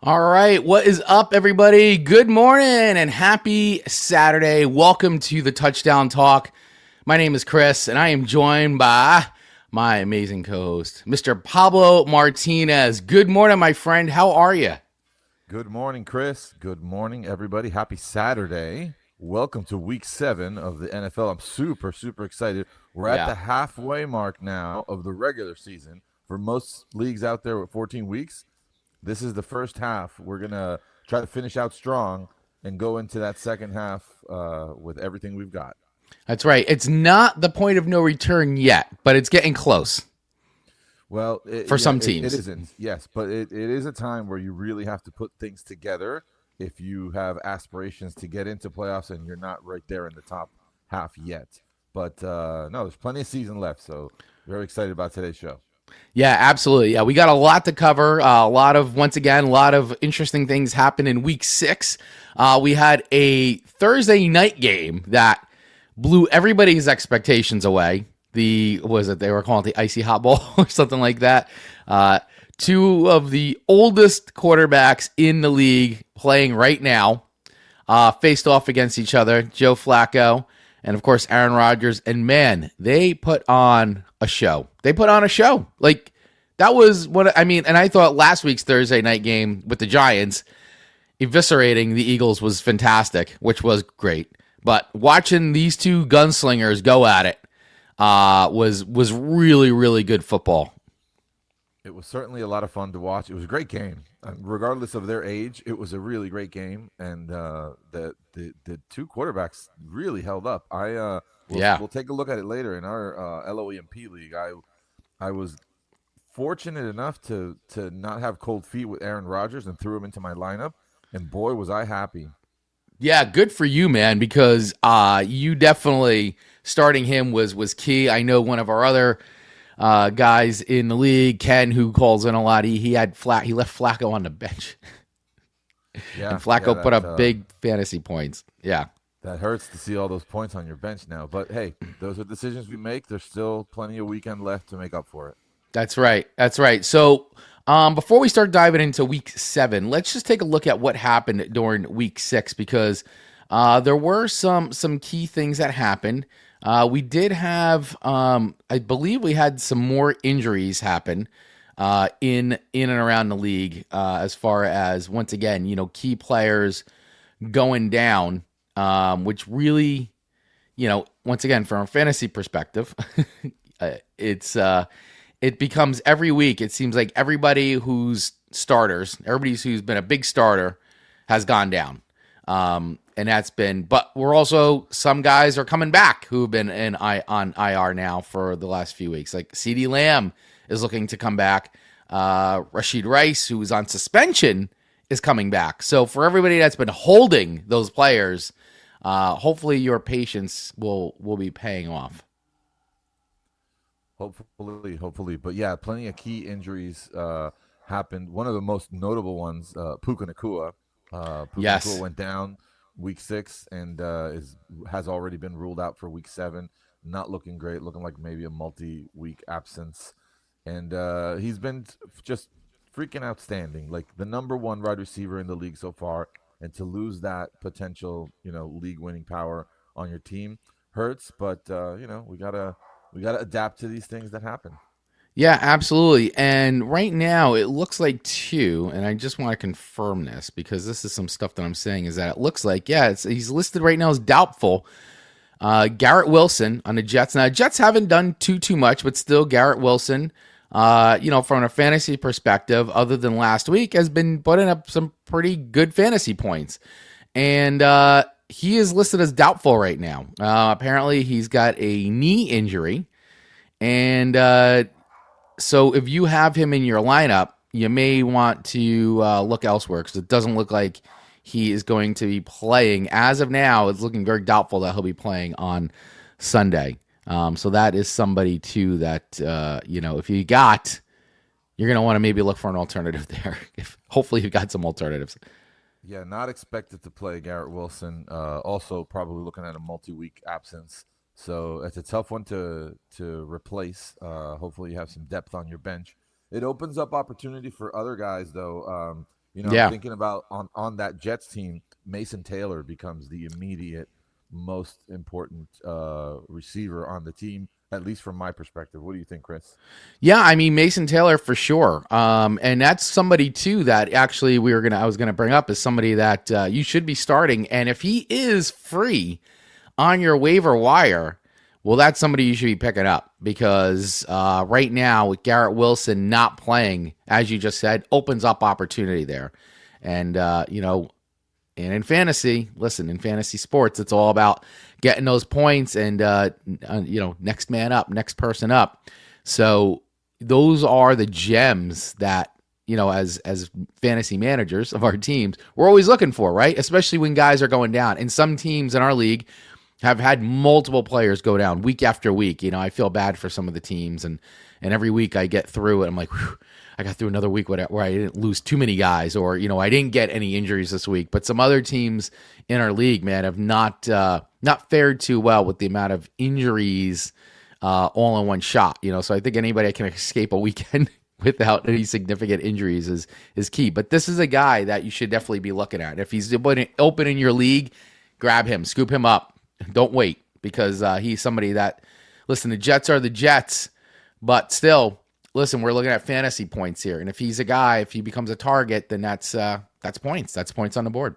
All right, what is up, everybody? Good morning and happy Saturday. Welcome to the Touchdown Talk. My name is Chris, and I am joined by my amazing co-host, Mr. Pablo Martinez. Good morning, my friend. How are you? Good morning, Chris. Good morning, everybody. Happy Saturday. Welcome to week 7 of the NFL. I'm super excited. We're at Yeah, the halfway mark now of the regular season. For most leagues out there with 14 weeks, this is the first half. We're going to try to finish out strong and go into that second half with everything we've got. that's right. It's not the point of no return yet, but it's getting close Well, for yeah, some it teams. isn't, yes, but it is a time where you really have to put things together if you have aspirations to get into playoffs and you're not right there in the top half yet. But no, there's plenty of season left, so very excited about today's show. Yeah, absolutely. Yeah, we got a lot to cover. Once again, a lot of interesting things happened in week 6. We had a Thursday night game that blew everybody's expectations away. They were calling it the icy hot bowl or something like that. Two of the oldest quarterbacks in the league playing right now faced off against each other. Joe Flacco and of course Aaron Rodgers. And man, they put on a show. They put on a show. Like that was what I mean. And I thought last week's Thursday night game with the Giants eviscerating the Eagles was fantastic, which was great. But watching these two gunslingers go at it was really good football. It was certainly a lot of fun to watch. It was a great game, regardless of their age. It was a really great game, and the two quarterbacks really held up. Yeah. We'll take a look at it later in our LOEMP league. I was fortunate enough to not have cold feet with Aaron Rodgers and threw him into my lineup, and boy was I happy. Yeah, good for you, man, because you definitely starting him was key. I know one of our other guys in the league, Ken, who calls in a lot. He left Flacco on the bench, and Yeah, Flacco put up big fantasy points. Yeah, that hurts to see all those points on your bench now. But hey, those are decisions we make. There's still plenty of weekend left to make up for it. that's right. That's right. So, before we start diving into week 7, let's just take a look at what happened during week 6 because there were some key things that happened. We did have, I believe, we had some more injuries happen in and around the league as far as once again, key players going down, which really, once again, from a fantasy perspective, it's it becomes every week. It seems like everybody who's been a big starter, has gone down. And that's been, but we're also some guys are coming back who've been on IR now for the last few weeks. Like CeeDee Lamb is looking to come back. Rashid Rice, who was on suspension, is coming back. So for everybody that's been holding those players, hopefully your patience will be paying off. Hopefully. But yeah, plenty of key injuries happened. One of the most notable ones, Puka Nakua. Puka Nakua Yes. went down week 6 and has already been ruled out for week 7. Not looking great, looking like maybe a multi-week absence. And he's been just freaking outstanding, like the number 1 wide receiver in the league so far. And to lose that potential, league-winning power on your team hurts. But we gotta adapt to these things that happen. Yeah, absolutely. And right now it looks like two, and I just want to confirm this because this is some stuff that I'm saying is that it looks like, yeah, he's listed right now as doubtful. Garrett Wilson on the Jets. Now, Jets haven't done too much, but still Garrett Wilson, from a fantasy perspective, other than last week, has been putting up some pretty good fantasy points. And he is listed as doubtful right now. Apparently, he's got a knee injury. And so if you have him in your lineup, you may want to look elsewhere because it doesn't look like he is going to be playing. As of now, it's looking very doubtful that he'll be playing on Sunday. So that is somebody, too, that, if you got, you're going to want to maybe look for an alternative there. Hopefully you've got some alternatives. Yeah, not expected to play Garrett Wilson. Also, probably looking at a multi-week absence. So it's a tough one to replace. Hopefully, you have some depth on your bench. It opens up opportunity for other guys, though. I'm Yeah. thinking about on that Jets team, Mason Taylor becomes the immediate most important receiver on the team, at least from my perspective. What do you think, Chris? Yeah, I mean Mason Taylor for sure. And that's somebody too that actually I was gonna bring up as somebody that you should be starting. And if he is free on your waiver wire, well, that's somebody you should be picking up because right now with Garrett Wilson not playing, as you just said, opens up opportunity there. And and in fantasy, listen, in fantasy sports, it's all about getting those points and next man up, next person up. So those are the gems that as fantasy managers of our teams, we're always looking for, right? Especially when guys are going down. And some teams in our league have had multiple players go down week after week. I feel bad for some of the teams, and every week I get through it, I'm like, whew, I got through another week where I didn't lose too many guys, or I didn't get any injuries this week. But some other teams in our league, man, have not fared too well with the amount of injuries all in one shot. So I think anybody that can escape a weekend without any significant injuries is key. But this is a guy that you should definitely be looking at. If he's open in your league, grab him, scoop him up. Don't wait because he's somebody that, listen, the Jets are the Jets, but still, listen, we're looking at fantasy points here. And if he's a guy, if he becomes a target, then that's points. That's points on the board.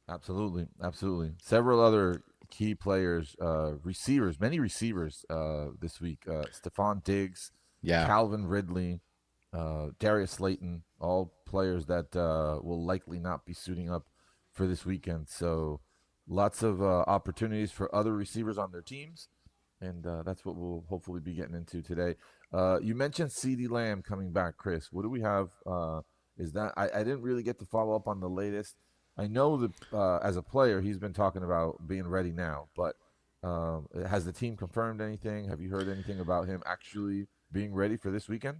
Absolutely, absolutely. Several other key players, receivers, many receivers this week. Stephon Diggs, Yeah. Calvin Ridley, Darius Slayton, all players that will likely not be suiting up for this weekend. So lots of opportunities for other receivers on their teams, and that's what we'll hopefully be getting into today. You mentioned CeeDee Lamb coming back, Chris. What do we have? Is that I didn't really get to follow up on the latest. I know that as a player, he's been talking about being ready now, but has the team confirmed anything? Have you heard anything about him actually being ready for this weekend?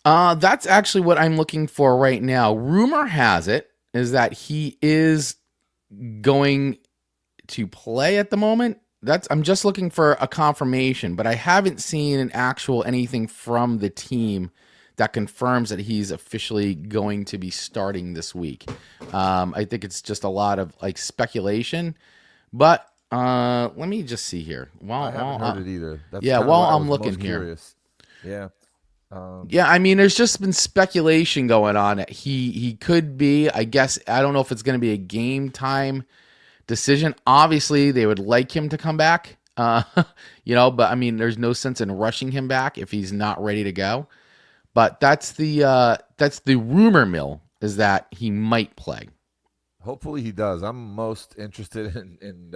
That's actually what I'm looking for right now. Rumor has it is that he is going to play at the moment. I'm just looking for a confirmation, but I haven't seen an actual anything from the team that confirms that he's officially going to be starting this week. I think it's just a lot of like speculation, but let me just see here. I haven't heard it either. That's yeah, kind of while why I I'm was looking most here. curious. Yeah. Yeah, I mean, there's just been speculation going on. He could be. I guess I don't know if it's going to be a game time decision. Obviously, they would like him to come back. But I mean, there's no sense in rushing him back if he's not ready to go. But that's the rumor mill is that he might play. Hopefully he does. I'm most interested in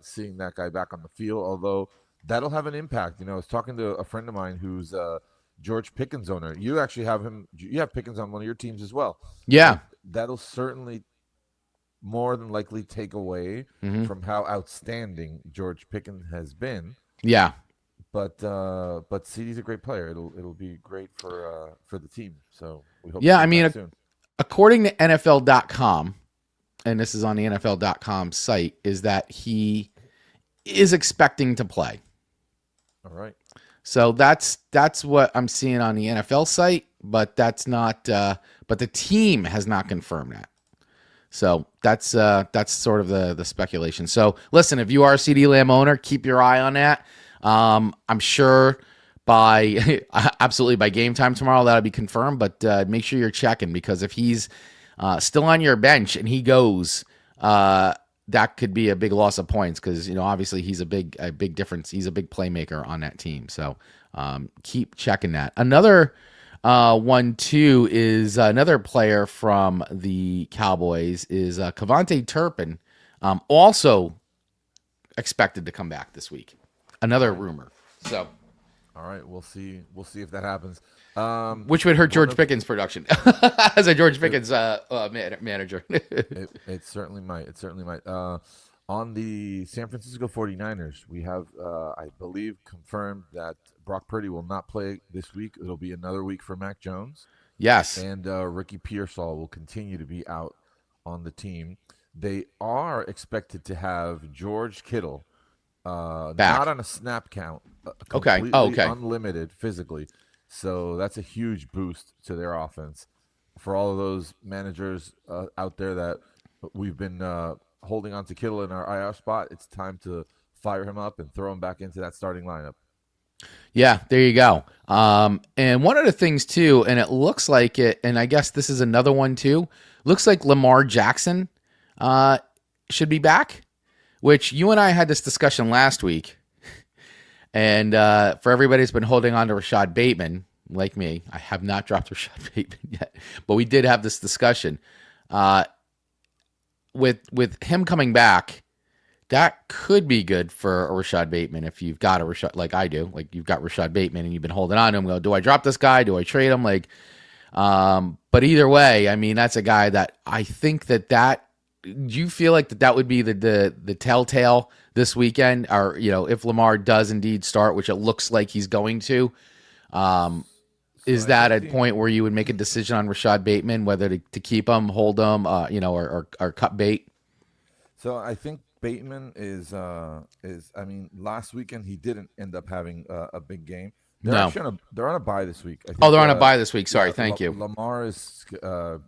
seeing that guy back on the field, although that'll have an impact. I was talking to a friend of mine who's George Pickens owner. You actually have him. You have Pickens on one of your teams as well. Yeah. And that'll certainly more than likely take away from how outstanding George Pickens has been. Yeah. But CeeDee's a great player. It'll be great for the team. So we hope. Yeah, I mean, soon. According to NFL.com, and this is on the NFL.com site, is that he is expecting to play. All right. So that's what I'm seeing on the NFL site, but that's not. But the team has not confirmed that. So that's sort of the speculation. So listen, if you are a CeeDee Lamb owner, keep your eye on that. I'm sure absolutely by game time tomorrow that'll be confirmed. But make sure you're checking because if he's still on your bench and he goes, that could be a big loss of points because obviously he's a big difference. He's a big playmaker on that team. So keep checking that. Another one too is another player from the Cowboys is Kevontae Turpin, also expected to come back this week. Another rumor. So, all right, we'll see. We'll see if that happens. Which would hurt George Pickens' production as a George Pickens manager. It certainly might. It certainly might. On the San Francisco 49ers, we have, I believe, confirmed that Brock Purdy will not play this week. It'll be another week for Mac Jones. Yes. And Ricky Pearsall will continue to be out on the team. They are expected to have George Kittle not on a snap count. Completely Okay. unlimited physically. So that's a huge boost to their offense. for all of those managers out there that we've been holding on to Kittle in our IR spot, it's time to fire him up and throw him back into that starting lineup. Yeah, there you go. And one of the things too, and it looks like it, and I guess this is another one too. Looks like Lamar Jackson should be back, which you and I had this discussion last week. And for everybody who's been holding on to Rashad Bateman, like me, I have not dropped Rashad Bateman yet, but we did have this discussion. With him coming back, that could be good for a Rashad Bateman if you've got a Rashad, like I do. Like you've got Rashad Bateman and you've been holding on to him. Go, do I drop this guy? Do I trade him? But either way, I mean, that's a guy that I think that do you feel like that would be the telltale this weekend? Or, if Lamar does indeed start, which it looks like he's going to, is that a point where you would make a decision on Rashad Bateman, whether to keep him, hold him, or cut bait? So I think Bateman is. I mean, last weekend he didn't end up having a big game. They're on a bye this week. I think, they're on a bye this week. Sorry, thank you. Lamar is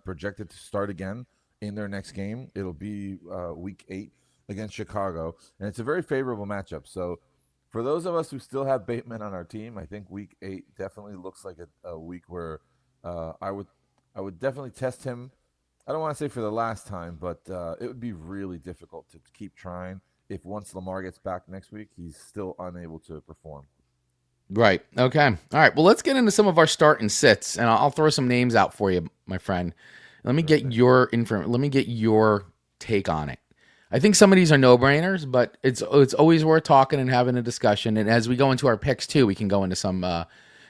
projected to start again in their next game. It'll be week 8 against Chicago, and it's a very favorable matchup. So for those of us who still have Bateman on our team, I think week 8 definitely looks like a week where I would definitely test him. I don't want to say for the last time, but it would be really difficult to keep trying if once Lamar gets back next week, he's still unable to perform. Right. Okay. All right. Well, let's get into some of our start and sits, and I'll throw some names out for you, my friend. Let me get your Let me get your take on it. I think some of these are no-brainers, but it's always worth talking and having a discussion. And as we go into our picks too, we can go into some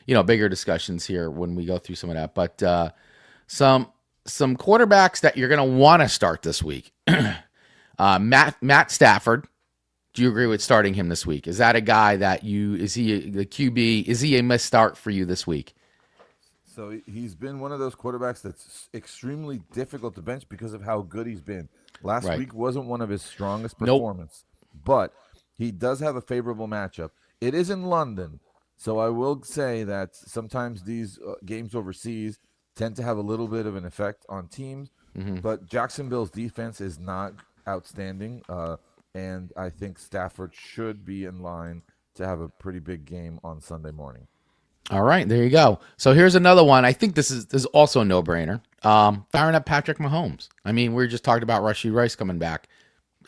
bigger discussions here when we go through some of that. But some quarterbacks that you're going to want to start this week. Matt Stafford. Do you agree with starting him this week? Is that a guy that is he the QB? Is he a must start for you this week? So he's been one of those quarterbacks that's extremely difficult to bench because of how good he's been. Last week wasn't one of his strongest performances, but he does have a favorable matchup. It is in London, so I will say that sometimes these games overseas tend to have a little bit of an effect on teams, but Jacksonville's defense is not outstanding, and I think Stafford should be in line to have a pretty big game on Sunday morning. All right, there you go. So here's another one. I think this is also a no-brainer. Firing up Patrick Mahomes. I mean, we were just talking about Rashee Rice coming back.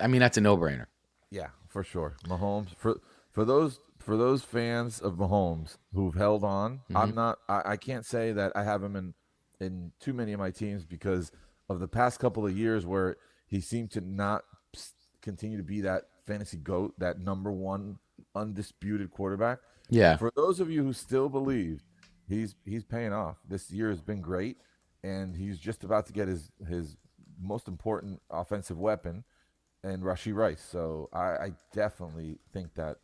I mean, that's a no-brainer. Yeah, for sure. Mahomes for those fans of Mahomes who've held on. I can't say that I have him in too many of my teams because of the past couple of years where he seemed to not continue to be that fantasy GOAT, that number one undisputed quarterback. Yeah. For those of you who still believe, he's paying off. This year has been great, and he's just about to get his most important offensive weapon in Rashee Rice. So I definitely think that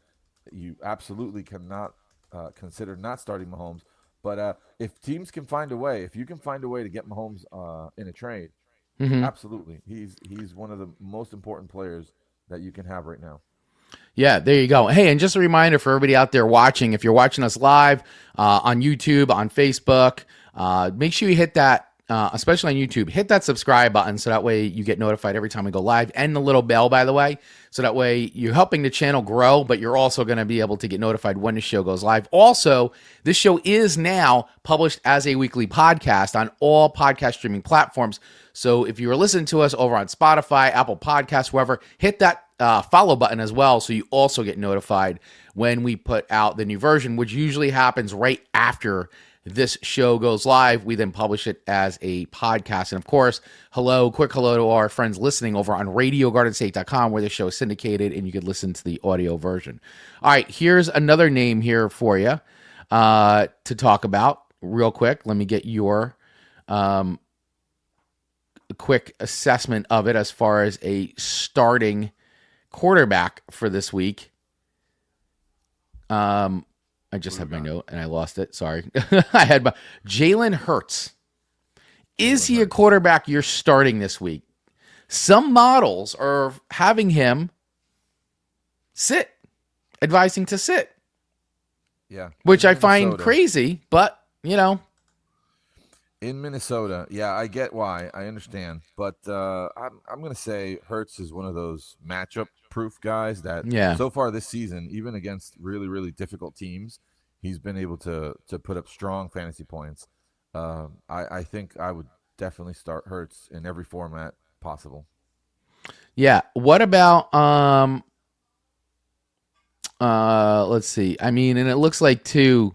you absolutely cannot consider not starting Mahomes. But if teams can find a way, if you can find a way to get Mahomes in a trade, absolutely. He's one of the most important players that you can have right now. Yeah, there you go. Hey, and just a reminder for everybody out there watching, if you're watching us live on YouTube, on Facebook, make sure you hit that, especially on YouTube, hit that subscribe button so that way you get notified every time we go live, and the little bell, by the way, so that way you're helping the channel grow, but you're also going to be able to get notified when the show goes live. Also, this show is now published as a weekly podcast on all podcast streaming platforms. So if you were listening to us over on Spotify, Apple Podcasts, wherever, hit that follow button as well, so you also get notified when we put out the new version, which usually happens right after this show goes live. We then publish it as a podcast. And of course, quick hello to our friends listening over on RadioGardenState.com, where the show is syndicated and you can listen to the audio version. All right, here's another name here for you to talk about real quick. Let me get your quick assessment of it as far as a starting quarterback for this week. I just had my note and I lost it. Sorry. I had Jalen Hurts. Is he a quarterback you're starting this week? Some models are having him sit, advising to sit. Yeah. Which I find crazy, but In Minnesota, yeah, I get why. I understand, but I'm going to say Hertz is one of those matchup proof guys that Yeah. so far this season, even against really difficult teams, he's been able to put up strong fantasy points. I think I would definitely start Hertz in every format possible. Yeah. What about let's see. I mean, and it looks like too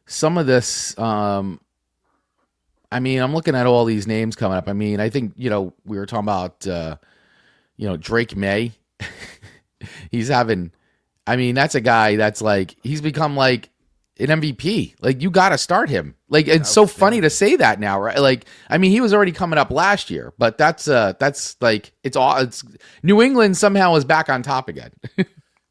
some of this I mean, I'm looking at all these names coming up. I mean, I think, we were talking about Drake May. He's having I mean, that's a guy that's like he's become like an MVP. Like you got to start him. Like it's so funny to Outstanding. say that now, right? Like I mean, he was already coming up last year, but that's like it's all it's New England somehow is back on top again.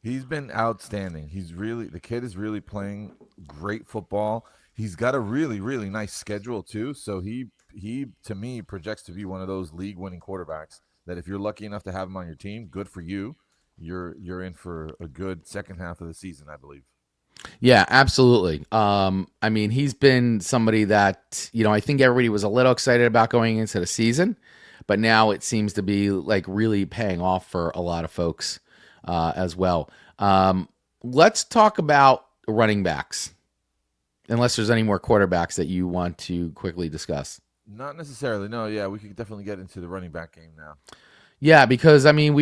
He's been outstanding. The kid is really playing great football. He's got a really nice schedule too. So he to me projects to be one of those league winning quarterbacks that if you're lucky enough to have him on your team, good for you. You're in for a good second half of the season, I believe. Yeah, absolutely. I mean, he's been somebody that, I think everybody was a little excited about going into the season, but now it seems to be like really paying off for a lot of folks as well. Let's talk about running backs, unless there's any more quarterbacks that you want to quickly discuss. Not necessarily. No, yeah, we could definitely get into the running back game now. Yeah, because I mean,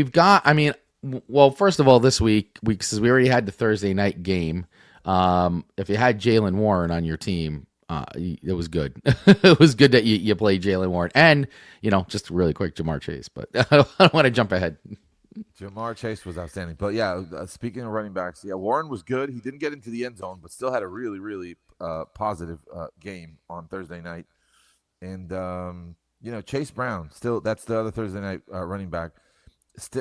well, first of all, this week, since we already had the Thursday night game, if you had Jalen Warren on your team, it was good. It was good that you played Jalen Warren and, just really quick, Jamar Chase, but I don't want to jump ahead. Jamar Chase was outstanding. But yeah, speaking of running backs, yeah, Warren was good. He didn't get into the end zone, but still had a really positive game on Thursday night. And Chase Brown, still that's the other Thursday night running back.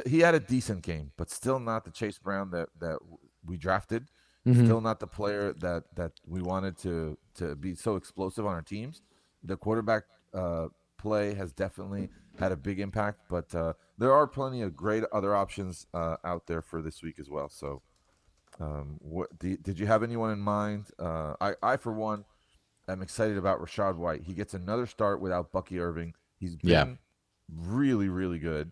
He had a decent game, but still not the Chase Brown that we drafted. Mm-hmm. Still not the player that we wanted to be so explosive on our teams. The quarterback play has definitely had a big impact, but there are plenty of great other options out there for this week as well. So, did you have anyone in mind? I for one am excited about Rashad White. He gets another start without Bucky Irving. He's Yeah. been really good,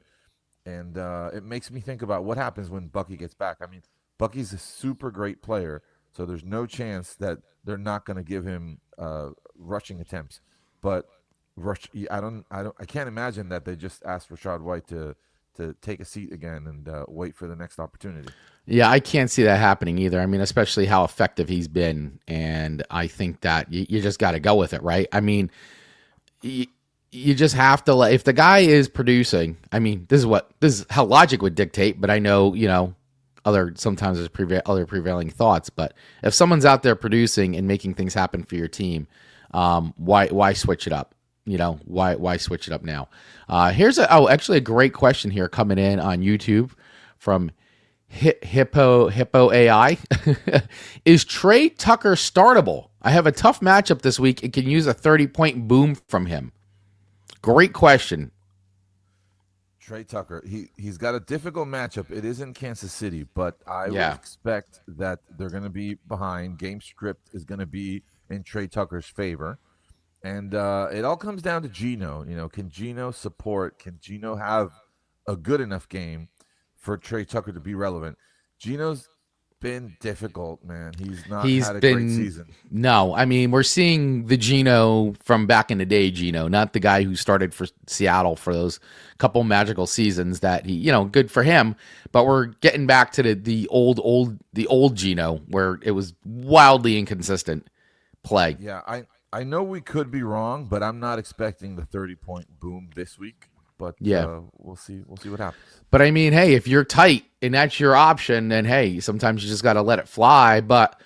and it makes me think about what happens when Bucky gets back. I mean, Bucky's a super great player, so there's no chance that they're not going to give him rushing attempts. But I can't imagine that they just asked Rashad White to take a seat again and wait for the next opportunity. Yeah, I can't see that happening either. I mean, especially how effective he's been. And I think that you just got to go with it, right? I mean, you just have to if the guy is producing, I mean, this is how logic would dictate, but I know, sometimes there's other prevailing thoughts, but if someone's out there producing and making things happen for your team, why switch it up? Why switch it up now? Here's actually a great question here coming in on YouTube from Hippo AI. Is Trey Tucker startable? I have a tough matchup this week and can use a 30-point boom from him. Great question. Trey Tucker, he's got a difficult matchup. It is in Kansas City, but I would Yeah. expect that they're going to be behind. Game script is going to be in Trey Tucker's favor. And it all comes down to Geno. Can Geno support? Can Geno have a good enough game for Trey Tucker to be relevant? Geno's been difficult, man. He's not had a great season. No, I mean, we're seeing the Geno from back in the day, Geno, not the guy who started for Seattle for those couple magical seasons that he, good for him. But we're getting back to the old Geno where it was wildly inconsistent play. Yeah, I know we could be wrong, but I'm not expecting the 30-point boom this week. But Yeah. We'll see what happens. But I mean, hey, if you're tight and that's your option, then hey, sometimes you just got to let it fly. But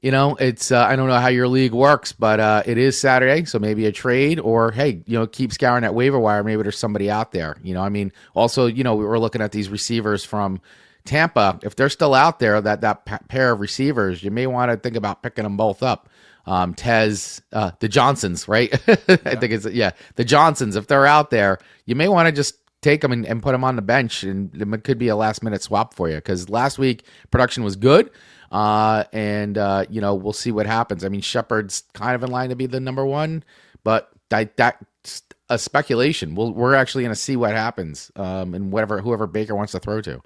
it's I don't know how your league works, but it is Saturday, so maybe a trade or hey, keep scouring that waiver wire. Maybe there's somebody out there. I mean, also we were looking at these receivers from Tampa. If they're still out there, that pair of receivers, you may want to think about picking them both up. The Johnsons, right? I think it's the Johnsons. If they're out there, you may want to just take them and put them on the bench, and it could be a last minute swap for you because last week production was good, and we'll see what happens. I mean, Shepard's kind of in line to be the number one, but that's a speculation. We're actually going to see what happens, and whoever Baker wants to throw to. You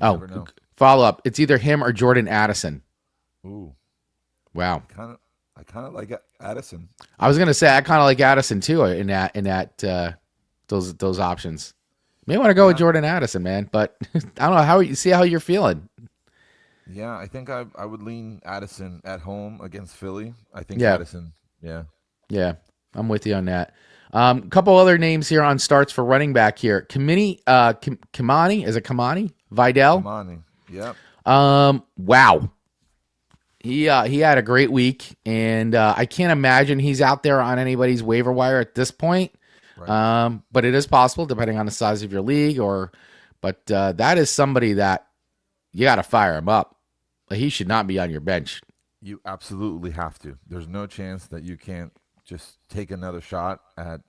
Oh, never know. follow up. It's either him or Jordan Addison. Ooh, Wow. I kind of like Addison. I was going to say I kind of like Addison too in that those options. May want to go with Yeah, Jordan Addison, man, but I don't know how you see how you're feeling. yeah. I think I would lean Addison at home against Philly. I think Yeah, Addison. Yeah, yeah, I'm with you on that. Couple other names here on starts for running back here. Kamani, is it Kamani? Vidal. Kamani. Yep. Wow. He had a great week, and I can't imagine he's out there on anybody's waiver wire at this point. Right. But it is possible, depending on the size of your league. But that is somebody that you got to fire him up. He should not be on your bench. You absolutely have to. There's no chance that you can't just take another shot at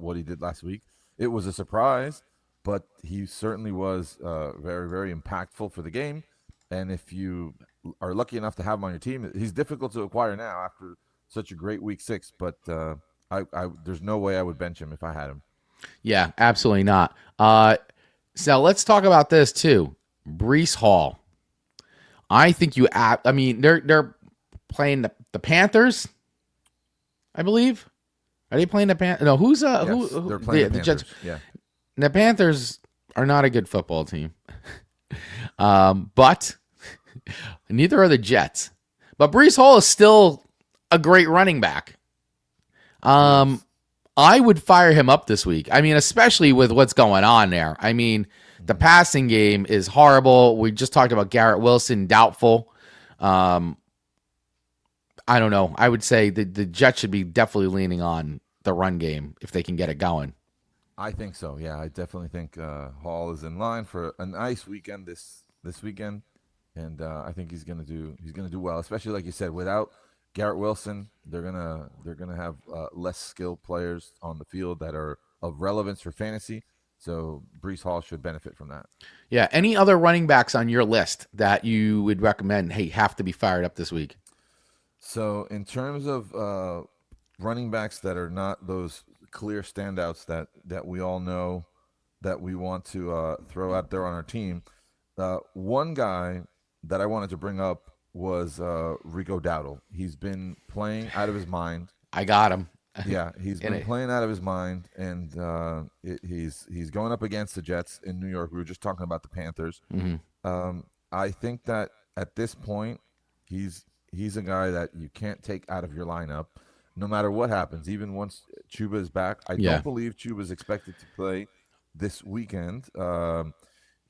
what he did last week. It was a surprise, but he certainly was very, very impactful for the game. And if you are lucky enough to have him on your team, he's difficult to acquire now after such a great week 6. But there's no way I would bench him if I had him. Yeah, absolutely not. So let's talk about this too. Brees Hall. I think I mean, they're playing the Panthers, I believe. Are they playing the Panthers? No, who's Yes, who they're playing the the Jets? Panthers. Yeah. The Panthers are not a good football team. But neither are the Jets. But Brees Hall is still a great running back. Yes. I would fire him up this week. I mean, especially with what's going on there. I mean, the passing game is horrible. We just talked about Garrett Wilson, doubtful. I don't know. I would say the Jets should be definitely leaning on the run game if they can get it going. I think so. Yeah, I definitely think Hall is in line for a nice weekend this weekend, and I think he's gonna do well. Especially like you said, without Garrett Wilson, they're gonna have less skilled players on the field that are of relevance for fantasy. So Brees Hall should benefit from that. Yeah. Any other running backs on your list that you would recommend? Hey, have to be fired up this week. So in terms of running backs that are not those clear standouts that we all know that we want to throw out there on our team, one guy that I wanted to bring up was Rico Dowdle. He's been playing out of his mind. I got him. Yeah, he's In been it. playing out of his mind, and he's going up against the Jets in New York. We were just talking about the Panthers. Mm-hmm. I think that at this point, he's a guy that you can't take out of your lineup, no matter what happens. Even once Chuba is back, I Yeah. don't believe Chuba is expected to play this weekend. Let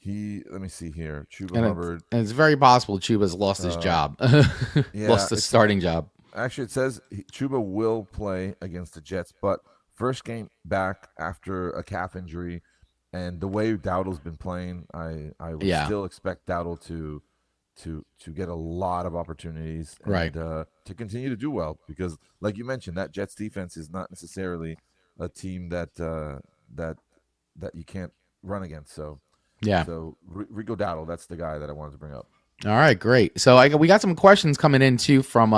me see here. Chuba And, Hubbard. and it's very possible Chuba's lost his job, Yeah, lost the starting job. actually it says Chuba will play against the Jets, but first game back after a calf injury, and the way Dowdle's been playing, I would Yeah. still expect Dowdle to get a lot of opportunities and Right. to continue to do well, because like you mentioned, that Jets defense is not necessarily a team that you can't run against. So Yeah. Rico Dowdle, that's the guy that I wanted to bring up. All right, great. So we got some questions coming in too from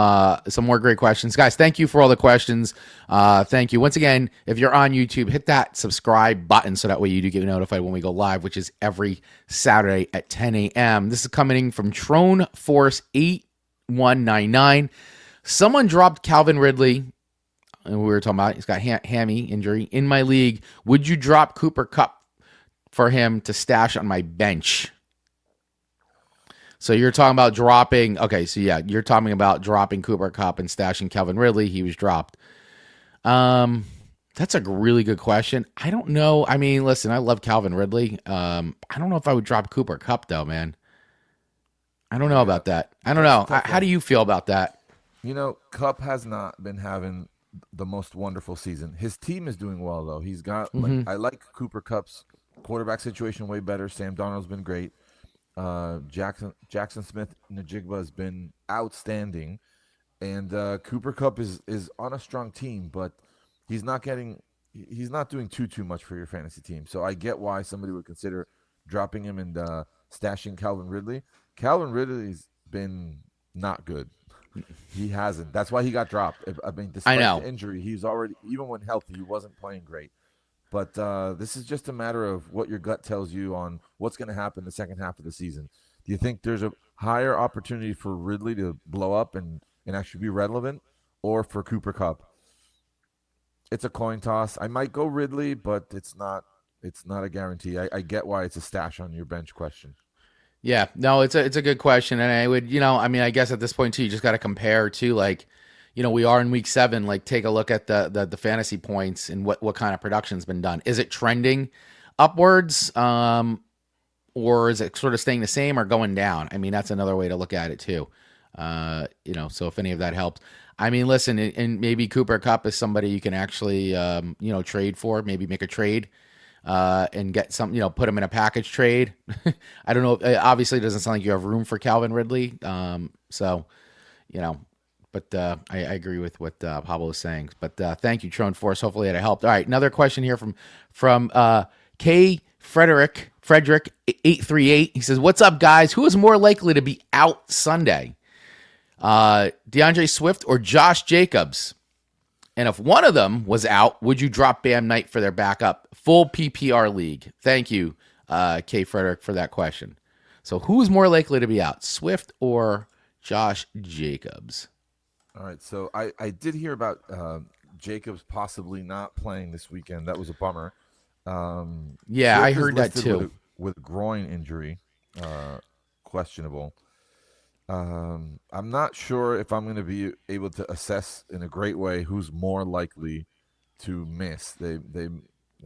some more great questions, guys. Thank you for all the questions. Thank you once again. If you're on YouTube, hit that subscribe button so that way you do get notified when we go live, which is every Saturday at 10 a.m. This is coming in from Trone Force 8199. Someone dropped Calvin Ridley, and we were talking about he's got hammy injury in my league. Would you drop Cooper Kupp for him to stash on my bench? So you're talking about dropping. Okay, so yeah, you're talking about dropping Cooper Kupp and stashing Calvin Ridley. He was dropped. That's a really good question. I don't know. I mean, listen, I love Calvin Ridley. I don't know if I would drop Cooper Kupp though, man. I don't know about that. I don't know. How do you feel about that? You know, Cup has not been having the most wonderful season. His team is doing well though. He's got I like Cooper Kupp's quarterback situation way better. Sam Darnold's been great. Jackson Smith Najigba has been outstanding, and Cooper Kupp is on a strong team, but he's not doing too much for your fantasy team. So I get why somebody would consider dropping him and stashing Calvin Ridley. Calvin Ridley's been not good. He hasn't. That's why he got dropped. I mean, I despite know. the injury, he's already, even when healthy, he wasn't playing great. But this is just a matter of what your gut tells you on what's going to happen the second half of the season. Do you think there's a higher opportunity for Ridley to blow up and actually be relevant, or for Cooper Cup? It's a coin toss. I might go Ridley, but it's not. It's not a guarantee. I get why it's a stash on your bench question. Yeah, no, it's a good question, and I would, I mean, I guess at this point too, you just got to compare to like, we are in week 7. Like, take a look at the fantasy points and what kind of production's been done. Is it trending upwards, or is it sort of staying the same or going down? I mean, that's another way to look at it too. So if any of that helps, I mean, listen, and maybe Cooper Cup is somebody you can actually, trade for. Maybe make a trade and get some, put them in a package trade. I don't know. Obviously, it doesn't sound like you have room for Calvin Ridley. So, you know, but I agree with what Pablo was saying. But thank you, Tron Force. Hopefully that helped. All right, another question here from K Frederick 838. He says, "What's up, guys? Who is more likely to be out Sunday? DeAndre Swift or Josh Jacobs? And if one of them was out, would you drop Bam Knight for their backup? Full PPR league." Thank you, K. Frederick, for that question. So who's more likely to be out, Swift or Josh Jacobs? All right. So I did hear about Jacobs possibly not playing this weekend. That was a bummer. Yeah, Swift I is heard that listed too. with a groin injury, questionable. I'm not sure if I'm going to be able to assess in a great way who's more likely to miss. They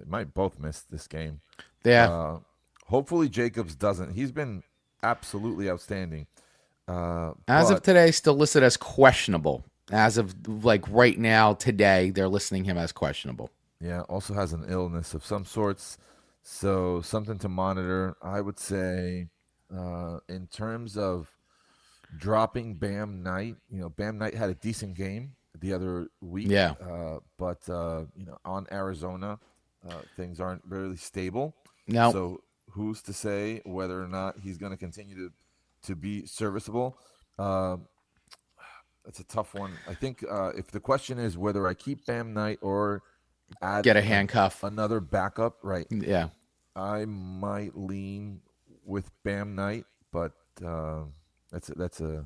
might both miss this game. Yeah. Hopefully Jacobs doesn't. He's been absolutely outstanding. As of But today, still listed as questionable. As of like right now, today, they're listing him as questionable. yeah, also has an illness of some sorts. So something to monitor. I would say, in terms of dropping Bam Knight, Bam Knight had a decent game the other week, Yeah. but on Arizona, things aren't really stable. No. So who's to say whether or not he's going to continue to be serviceable? That's a tough one. I think if the question is whether I keep Bam Knight or add Get a handcuff. another backup, right? Yeah. I might lean with Bam Knight, but that's a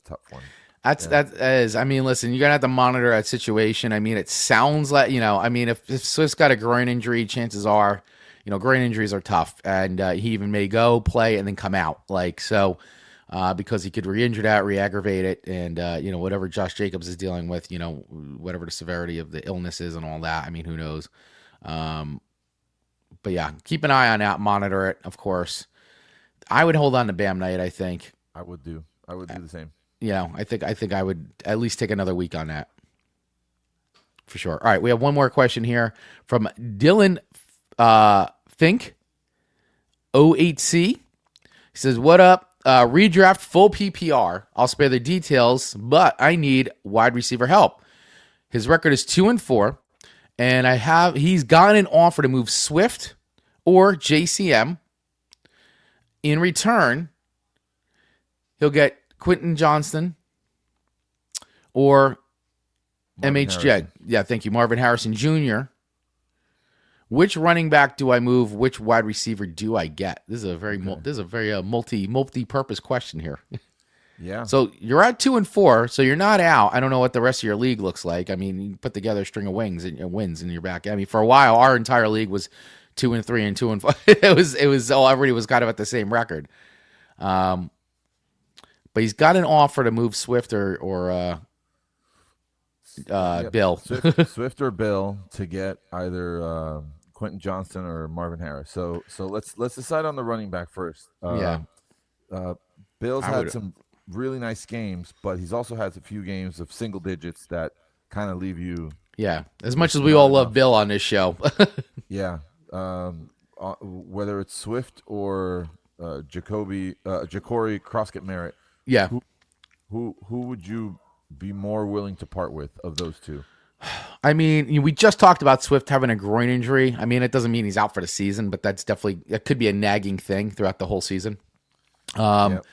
tough one. That is. I mean, listen, you're gonna have to monitor that situation. I mean, it sounds like I mean, if Swift's got a groin injury, chances are, groin injuries are tough, and he even may go play and then come out like so, because he could re-injure that, re-aggravate it, and whatever Josh Jacobs is dealing with, whatever the severity of the illness is and all that. I mean, who knows? But yeah, keep an eye on that. Monitor it, of course. I would hold on to Bam Knight. I think. I would do the same. I think I would at least take another week on that for sure. All right, we have one more question here from Dylan Fink 08C. He says, "What up? Redraft full PPR. I'll spare the details, but I need wide receiver help. His record is 2-4, and he's gotten an offer to move Swift or JCM. In return, he'll get Quentin Johnston or Marvin MHJ. Harrison. Yeah, thank you. Marvin Harrison Jr. Which running back do I move? Which wide receiver do I get?" This is a very multi-purpose question here. Yeah. So you're at 2-4, so you're not out. I don't know what the rest of your league looks like. I mean, you put together a string of wins in your back. I mean, for a while, our entire league was 2-3 and 2-5. It was all everybody was kind of at the same record. But he's got an offer to move Swift or Bill. Swift or Bill to get either Quentin Johnston or Marvin Harris. So let's decide on the running back first. Yeah. Bill's had some really nice games, but he's also had a few games of single digits that kind of leave you. Yeah, as much as we all love Bill on this show. Yeah, whether it's Swift or Ja'Cory Croskett Merritt. Yeah. Who would you be more willing to part with of those two? I mean, we just talked about Swift having a groin injury. I mean, it doesn't mean he's out for the season, but it could be a nagging thing throughout the whole season. Yep.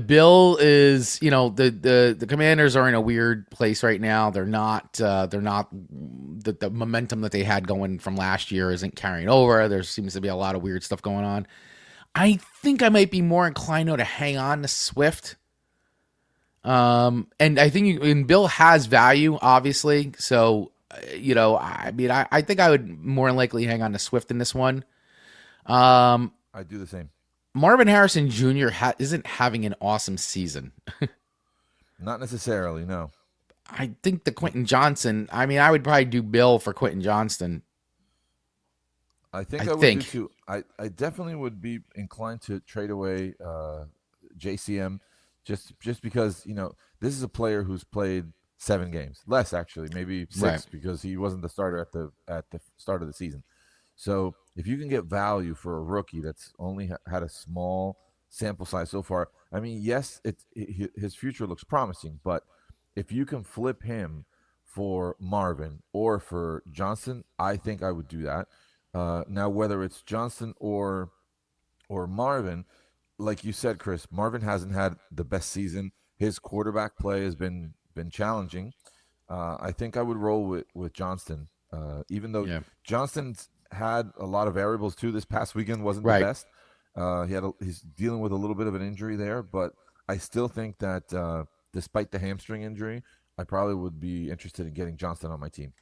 Bill is, the Commanders are in a weird place right now. They're not the momentum that they had going from last year isn't carrying over. There seems to be a lot of weird stuff going on. I think I might be more inclined though to hang on to Swift. And I think and Bill has value, obviously. So, I think I would more likely hang on to Swift in this one. Um, I do the same. Marvin Harrison Jr. Isn't having an awesome season. Not necessarily, no. I think the Quentin Johnson. I mean, I would probably do Bill for Quentin Johnston. I think I I would do think. too. I definitely would be inclined to trade away JCM just because this is a player who's played 7 games, less actually, maybe 6 Right. because he wasn't the starter at the start of the season. So if you can get value for a rookie that's only had a small sample size so far, I mean, yes, his future looks promising, but if you can flip him for Marvin or for Johnson, I think I would do that. Now, whether it's Johnson or Marvin, like you said, Chris, Marvin hasn't had the best season. His quarterback play has been challenging. I think I would roll with Johnston, even though Yeah. Johnston's had a lot of variables too. This past weekend wasn't the Right. best. He's dealing with a little bit of an injury there, but I still think that despite the hamstring injury, I probably would be interested in getting Johnston on my team.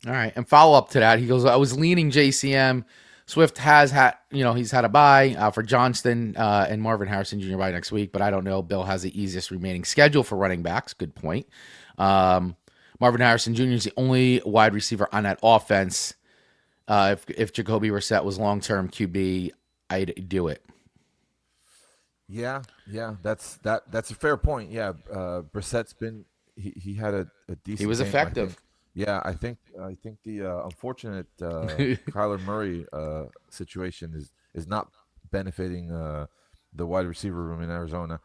All right. And follow up to that, he goes, I was leaning JCM. Swift has had, he's had a bye for Johnston and Marvin Harrison Jr. by next week, but I don't know. Bill has the easiest remaining schedule for running backs. Good point. Marvin Harrison Jr. is the only wide receiver on that offense. If Jacoby Brissett was long-term QB, I'd do it. Yeah, that's a fair point. Yeah, Brissett's been he had a He decent was game, I think. effective. Yeah, I think the unfortunate Kyler Murray situation is not benefiting the wide receiver room in Arizona.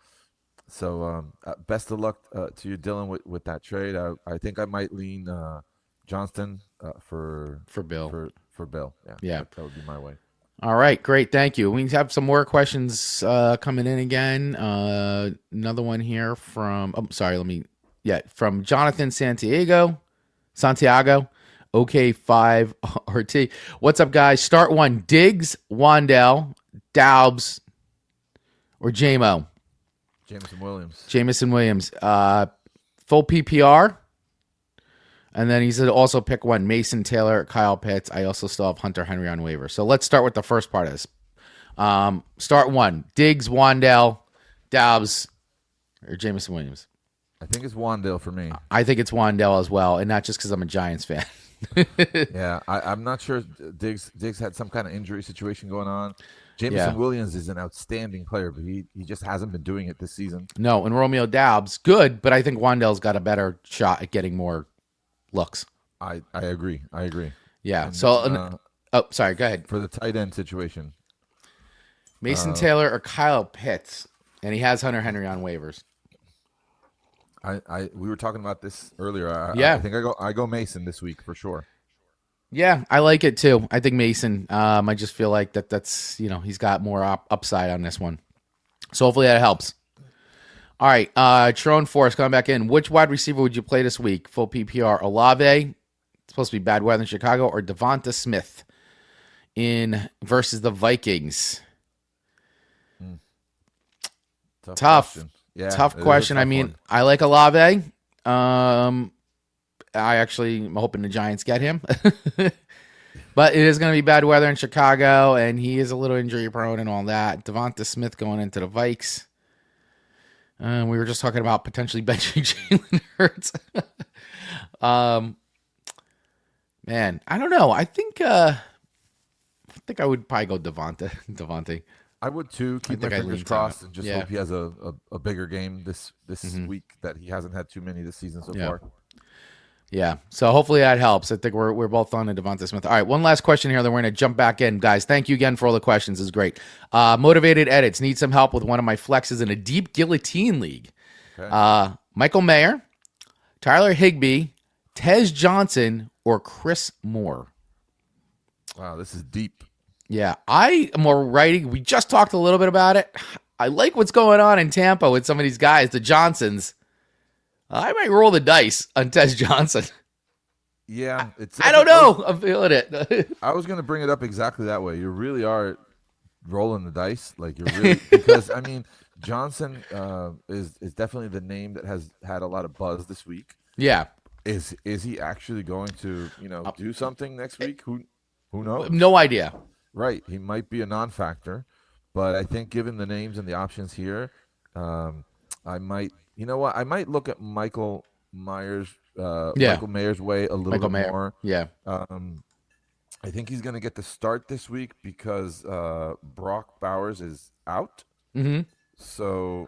So best of luck to you, Dylan, with that trade. I think I might lean Johnston For Bill. for Bill. Yeah, Yeah. that would be my way. All right, great. Thank you. We have some more questions coming in again. Another one here from Jonathan Santiago, OK5 RT. What's up, guys? Start one. Diggs, Wandell, Daubs, or JMO? Jamison Williams. Full PPR. And then he said also pick one. Mason Taylor, Kyle Pitts. I also still have Hunter Henry on waiver. So let's start with the first part of this. Start one. Diggs, Wandell, Dobbs, or Jamison Williams. I think it's Wandale for me. I think it's Wandell as well, and not just because I'm a Giants fan. Yeah, I'm not sure. Diggs had some kind of injury situation going on. Jameson Williams is an outstanding player, but he just hasn't been doing it this season. No, and Romeo Doubs, good, but I think Wandell's got a better shot at getting more looks. I agree. Yeah. And, Sorry. Go ahead. For the tight end situation, Mason Taylor or Kyle Pitts, and he has Hunter Henry on waivers. We were talking about this earlier. I think I go Mason this week for sure. Yeah, I like it too. I think Mason. I just feel like that's he's got more upside on this one. So hopefully that helps. All right, Tron Forrest coming back in. Which wide receiver would you play this week? Full PPR. Olave. It's supposed to be bad weather in Chicago, or Devonta Smith in versus the Vikings. Tough. Question. Yeah, tough question. I mean, one. I like Olave. I actually am hoping the Giants get him. But it is going to be bad weather in Chicago, and he is a little injury prone and all that. Devonta Smith going into the Vikes. We were just talking about potentially benching Jalen Hurts. Man, I don't know. I think I would probably go Devontae. I would too. Keep my think I fingers lean to crossed that. and just Yeah. hope he has a bigger game this week that he hasn't had too many this season so far. Yeah, so hopefully that helps. I think we're both on to Devonta Smith. All right, one last question here, then we're going to jump back in. Guys, thank you again for all the questions. This is great. Motivated Edits. Need some help with one of my flexes in a deep guillotine league. Okay. Michael Mayer, Tyler Higbee, Tez Johnson, or Chris Moore. Wow, this is deep. Yeah, I am more writing. We just talked a little bit about it. I like what's going on in Tampa with some of these guys, the Johnsons. I might roll the dice on Tez Johnson. Yeah, it's. I don't know. I'm feeling it. I was going to bring it up exactly that way. You really are rolling the dice, like you're really because I mean Johnson is definitely the name that has had a lot of buzz this week. Yeah. Is he actually going to do something next week? Who knows? No idea. Right, he might be a non-factor, but I think given the names and the options here, I might I might look at Michael Myers way a little bit more. Yeah. I think he's going to get the start this week because Brock Bowers is out. Mm-hmm. So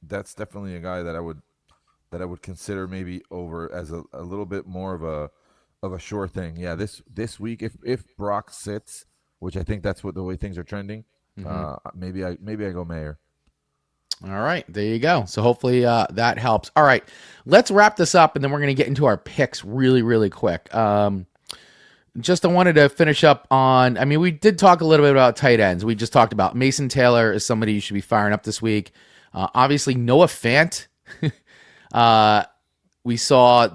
that's definitely a guy that I would consider maybe over as a little bit more of a sure thing. Yeah, this week if Brock sits, which I think that's the way things are trending, maybe I go Mayer. All right, there you go. So hopefully that helps. All right, let's wrap this up, and then we're going to get into our picks really, really quick. Just I wanted to finish up on, I mean, we did talk a little bit about tight ends. We just talked about Mason Taylor is somebody you should be firing up this week. Obviously, Noah Fant. We saw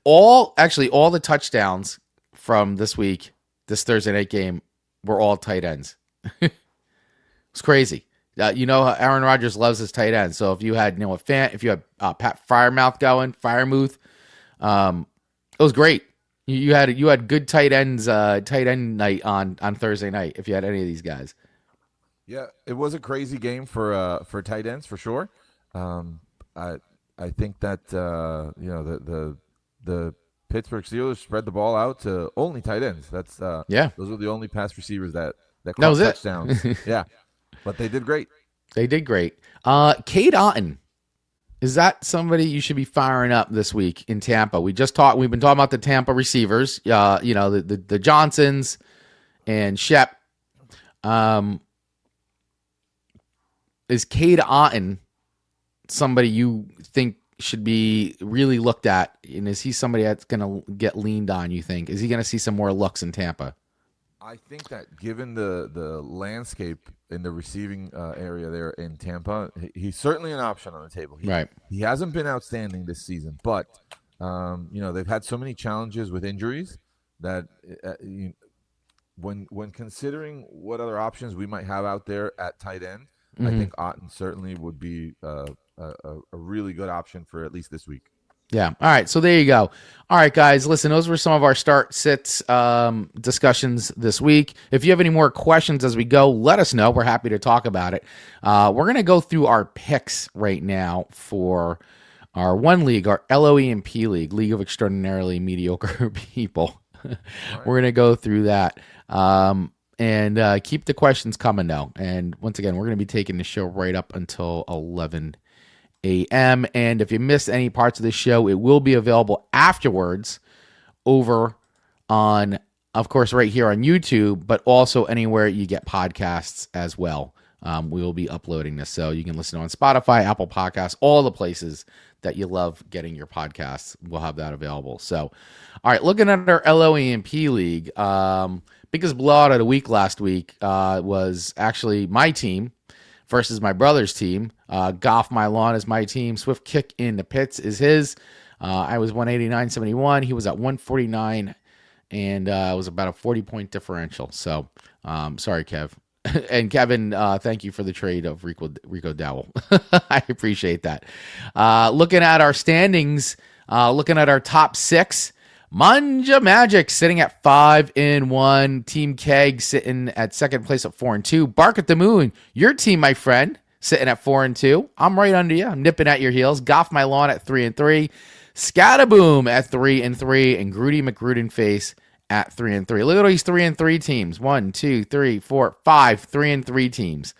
all the touchdowns from this week, this Thursday night game, were all tight ends. It's crazy. Aaron Rodgers loves his tight ends. So if you had Noah Fant, if you had Pat Freiermuth, it was great. You had good tight end night on Thursday night if you had any of these guys. Yeah, it was a crazy game for tight ends for sure. I think that the Pittsburgh Steelers spread the ball out to only tight ends. That's those are the only pass receivers that caught touchdowns. Yeah, but they did great. They did great. Cade Otton. Is that somebody you should be firing up this week in Tampa? We've been talking about the Tampa receivers, the Johnsons and Shep. Is Cade Otton somebody you think should be really looked at? And is he somebody that's going to get leaned on, you think? Is he going to see some more looks in Tampa? I think that given the landscape in the receiving area there in Tampa, he's certainly an option on the table. He hasn't been outstanding this season, but they've had so many challenges with injuries that when considering what other options we might have out there at tight end, I think Otton certainly would be a really good option for at least this week. Yeah. All right. So there you go. All right, guys. Listen, those were some of our start sits discussions this week. If you have any more questions as we go, let us know. We're happy to talk about it. We're going to go through our picks right now for our one league, our LOEMP League, League of Extraordinarily Mediocre People. Right. We're going to go through that. And keep the questions coming, though. And once again, we're going to be taking the show right up until 11 a.m. And if you missed any parts of the show, it will be available afterwards over on, of course, right here on YouTube, but also anywhere you get podcasts as well. We will be uploading this, so you can listen on Spotify, Apple Podcasts, all the places that you love getting your podcasts. We'll have that available. So, all right, looking at our LOEMP League, biggest blowout of the week last week was actually my team versus my brother's team. Goff My Lawn is my team. Swift Kick in the Pits is his. I was 189.71. He was at 149, and it was about a 40-point differential. So, sorry, Kev. And Kevin, thank you for the trade of Rico Dowell. I appreciate that. Looking at our standings, looking at our top six, Manja Magic sitting at 5-1. Team Keg sitting at second place at 4-2. Bark at the Moon, your team, my friend, sitting at 4-2. I'm right under you. I'm nipping at your heels. Goff My Lawn at 3-3. Scataboom at 3-3. And Grudy McGrudenface at 3-3. Look at all these 3-3 teams. 1, 2, 3, 4, 5 3-3 teams.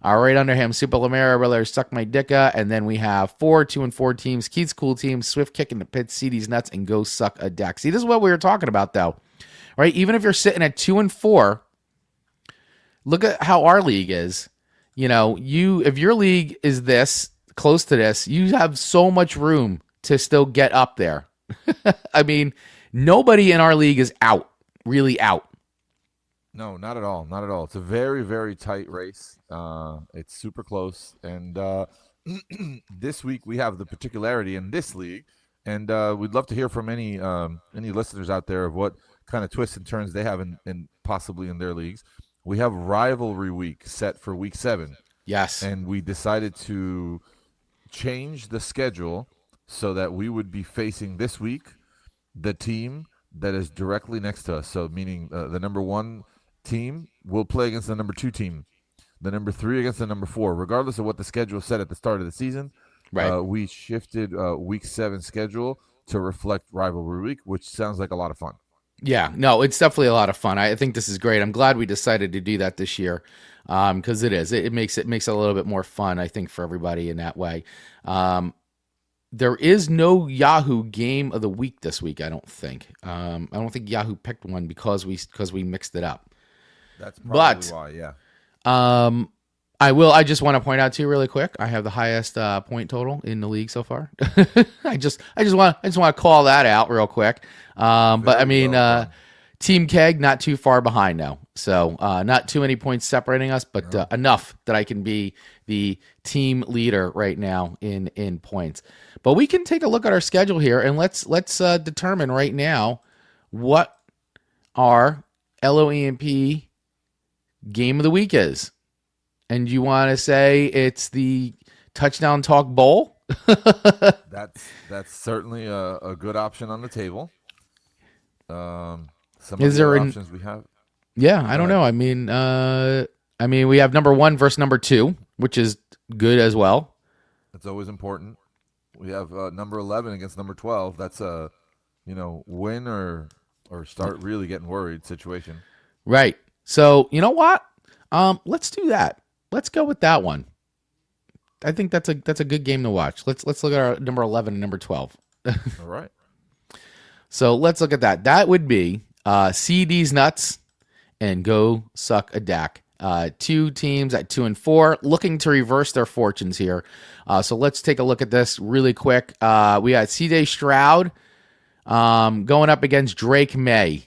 All right, under him, Super Lamera, Brothers, Suck My Dicka, and then we have 4 2-4 teams, Keith's Cool Team, Swift Kick in the Pits, CD's Nuts, and Go Suck a Deck. See, this is what we were talking about, though, right? Even if you're sitting at 2-4, look at how our league is. If your league is this close to this, you have so much room to still get up there. I mean, nobody in our league is out, really out. No, not at all. Not at all. It's a very, very tight race. It's super close. And this week we have the particularity in this league, and we'd love to hear from any listeners out there of what kind of twists and turns they have in possibly in their leagues. We have rivalry week set for week 7, Yes. and we decided to change the schedule so that we would be facing this week the team that is directly next to us. So, meaning the number 1 team will play against the number 2 team, the number 3 against the number 4, regardless of what the schedule said at the start of the season. Right. We shifted week 7 schedule to reflect rivalry week, which sounds like a lot of fun. Yeah, no, it's definitely a lot of fun. I think this is great. I'm glad we decided to do that this year, because it is. It makes it a little bit more fun, I think, for everybody in that way. There is no Yahoo game of the week this week. I don't think. I don't think Yahoo picked one because we mixed it up. That's probably why. Yeah. I just want to point out to you really quick. I have the highest point total in the league so far. I just want to call that out real quick. But I mean, Team Keg not too far behind now, so not too many points separating us, but enough that I can be the team leader right now in points. But we can take a look at our schedule here, and let's determine right now what our LOEMP game of the week is. And you want to say it's the Touchdown Talk Bowl? That's certainly a good option on the table. Some is of there the options we have? Yeah, I don't know. I mean, we have number 1 versus number 2, which is good as well. That's always important. We have number 11 against number 12. That's a win or start really getting worried situation. Right. So you know what? Let's do that. Let's go with that one. I think that's a good game to watch. Let's look at our number 11 and number 12. All right. So let's look at that. That would be CD's Nuts and Go Suck a Dak. 2 teams at 2 and 4 looking to reverse their fortunes here. So let's take a look at this really quick. We got CJ Stroud going up against Drake May.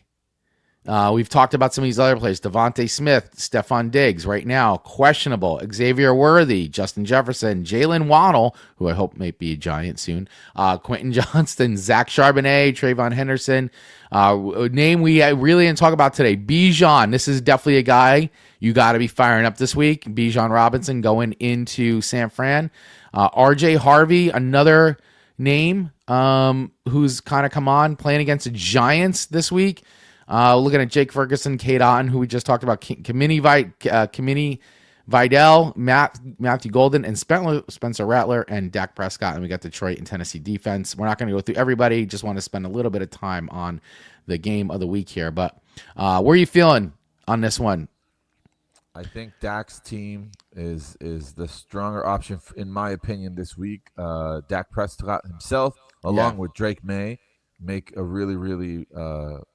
We've talked about some of these other players. Devontae Smith, Stephon Diggs, right now, questionable. Xavier Worthy, Justin Jefferson, Jalen Waddle, who I hope may be a Giant soon, Quentin Johnston, Zach Charbonnet, Trayvon Henderson. Name we really didn't talk about today, Bijan. This is definitely a guy you got to be firing up this week. Bijan Robinson going into San Fran. RJ Harvey, another name who's kind of come on, playing against the Giants this week. Looking at Jake Ferguson, Kate Otten, who we just talked about, Kamini Vidal, Matthew Golden, and Spencer Rattler, and Dak Prescott. And we got Detroit and Tennessee defense. We're not going to go through everybody. Just want to spend a little bit of time on the game of the week here. But where are you feeling on this one? I think Dak's team is the stronger option, in my opinion, this week. Dak Prescott himself, along with Drake May, make a really, really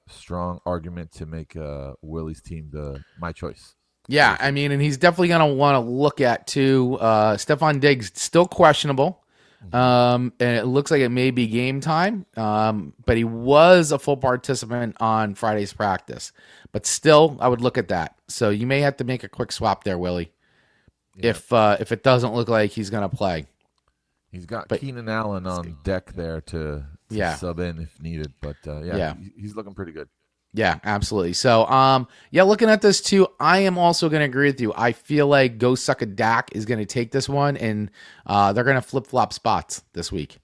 strong argument to make Willie's team my choice. Yeah, I mean, and he's definitely going to want to look at, too, Stephon Diggs, still questionable. And it looks like it may be game time, but he was a full participant on Friday's practice. But still, I would look at that. So you may have to make a quick swap there, Willie, if it doesn't look like he's going to play. He's got Keenan Allen on deck there to sub in if needed. But, he's looking pretty good. Yeah, absolutely. So, looking at this too, I am also going to agree with you. I feel like Go Suck a Dak is going to take this one, and they're going to flip-flop spots this week.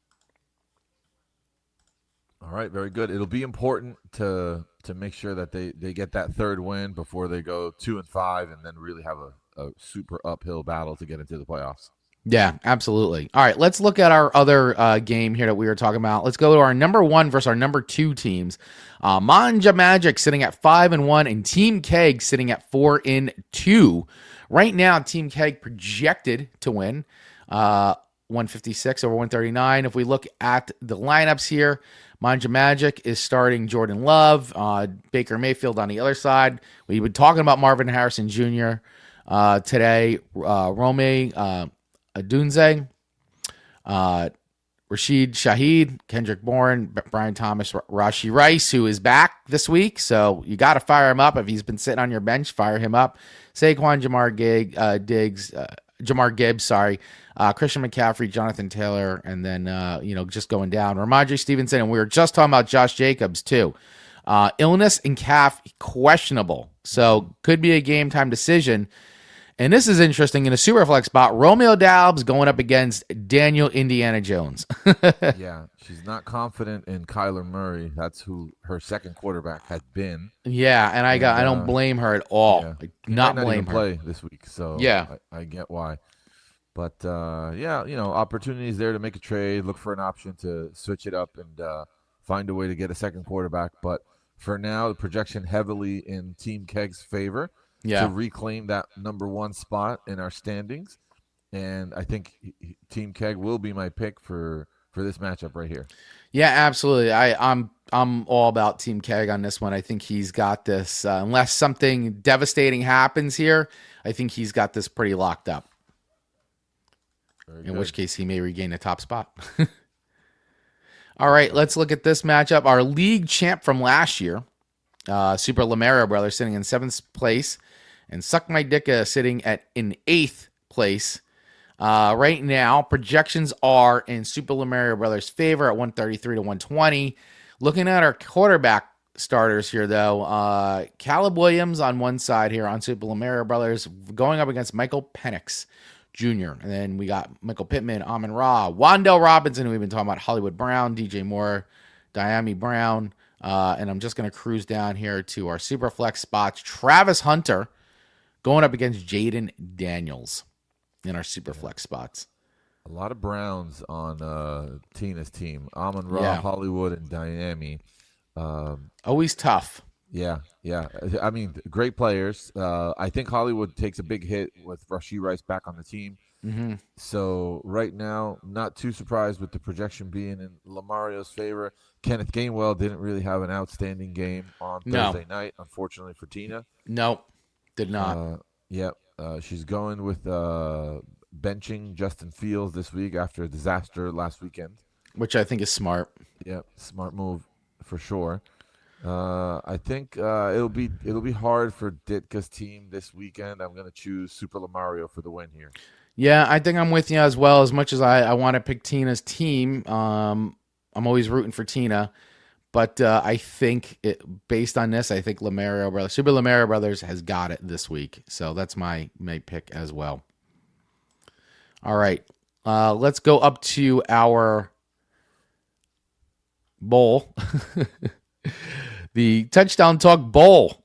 All right, very good. It'll be important to make sure that they get that third win before they go 2-5 and then really have a super uphill battle to get into the playoffs. Yeah, absolutely. All right, let's look at our other game here that we were talking about. Let's go to our number 1 versus our number 2 teams. Manja Magic sitting at 5-1 and Team Keg sitting at 4-2. Right now, Team Keg projected to win 156 over 139. If we look at the lineups here, Manja Magic is starting Jordan Love, Baker Mayfield on the other side. We've been talking about Marvin Harrison Jr. Today, Rome Adunze, Rashid Shaheed, Kendrick Bourne, Brian Thomas, Rashi Rice, who is back this week. So you got to fire him up. If he's been sitting on your bench, fire him up. Saquon, Jamar Gibbs, Christian McCaffrey, Jonathan Taylor, and then, just going down. Ramondre Stevenson, and we were just talking about Josh Jacobs, too. Illness and calf questionable. So could be a game time decision. And this is interesting. In a super flex spot, Romeo Doubs going up against Daniel Indiana Jones. Yeah, she's not confident in Kyler Murray. That's who her second quarterback had been. Yeah, and I don't blame her at all. Yeah. I do He not might blame her. Play this week, so yeah, I get why. But opportunities there to make a trade, look for an option to switch it up and find a way to get a second quarterback. But for now, the projection heavily in Team Keg's favor. To reclaim that number one spot in our standings. And I think Team Keg will be my pick for this matchup right here. Yeah, absolutely. I'm all about Team Keg on this one. I think he's got this. Unless something devastating happens here, I think he's got this pretty locked up. In which case he may regain the top spot. All right, let's look at this matchup. Our league champ from last year, Super Lamero Brothers, sitting in 7th place. And Suck My Dick sitting in 8th place. Right now, projections are in Super Lamario Brothers' favor at 133 to 120. Looking at our quarterback starters here, though, Caleb Williams on one side here on Super Lamario Brothers, going up against Michael Penix Jr. And then we got Michael Pittman, Amon Ra, Wandell Robinson, who we've been talking about, Hollywood Brown, DJ Moore, Diami Brown. And I'm just going to cruise down here to our super flex spots. Travis Hunter going up against Jaden Daniels in our super flex spots. A lot of Browns on Tina's team. Amon Ra, Hollywood, and Diami. Always tough. Yeah. I mean, great players. I think Hollywood takes a big hit with Rashee Rice back on the team. Mm-hmm. So right now, not too surprised with the projection being in Lamario's favor. Kenneth Gainwell didn't really have an outstanding game on Thursday night, unfortunately for Tina. Nope, did not. She's going with benching Justin Fields this week after a disaster last weekend, which I think is smart. Yep, smart move for sure. I think it'll be hard for Ditka's team this weekend. I'm going to choose Super Lamario for the win here. Yeah, I think I'm with you as well. As much as I want to pick Tina's team, I'm always rooting for Tina. But I think, based on this, I think Super Lamario Brothers has got it this week. So that's my pick as well. All right. Let's go up to our bowl. The Touchdown Talk Bowl.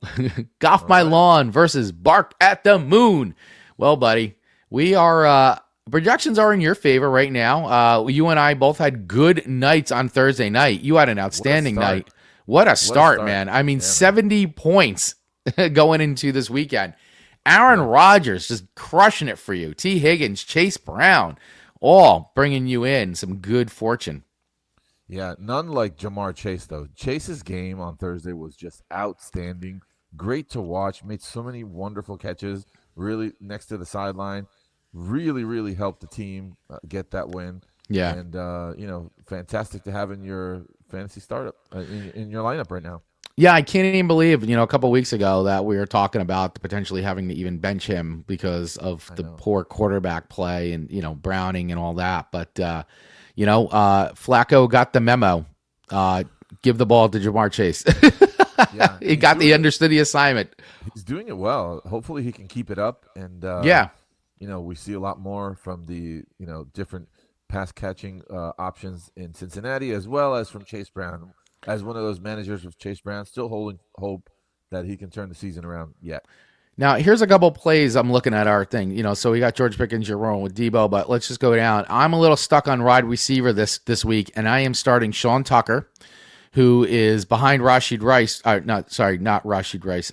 Golf My Lawn versus Bark at the Moon. Well, buddy, we are... projections are in your favor right now. You and I both had good nights on Thursday night. You had an outstanding night. What a start, man. I mean, 70 points going into this weekend. Aaron Rodgers just crushing it for you. T. Higgins, Chase Brown, all bringing you in some good fortune. Yeah, none like Jamar Chase, though. Chase's game on Thursday was just outstanding. Great to watch. Made so many wonderful catches, really next to the sideline. Really, really helped the team get that win. Yeah. And, fantastic to have in your fantasy startup, in your lineup right now. Yeah, I can't even believe, a couple of weeks ago that we were talking about potentially having to even bench him because of the poor quarterback play and, Browning and all that. But, Flacco got the memo. Give the ball to Jamar Chase. Yeah, he understood the assignment. He's doing it well. Hopefully he can keep it up. And, we see a lot more from the, different pass catching options in Cincinnati, as well as from Chase Brown. As one of those managers with Chase Brown, still holding hope that he can turn the season around yet. Now, here's a couple plays I'm looking at our thing. So we got George Pickens, you're rolling with Debo, but let's just go down. I'm a little stuck on wide receiver this week, and I am starting Sean Tucker, who is behind Rashid Rice. Not Rashid Rice.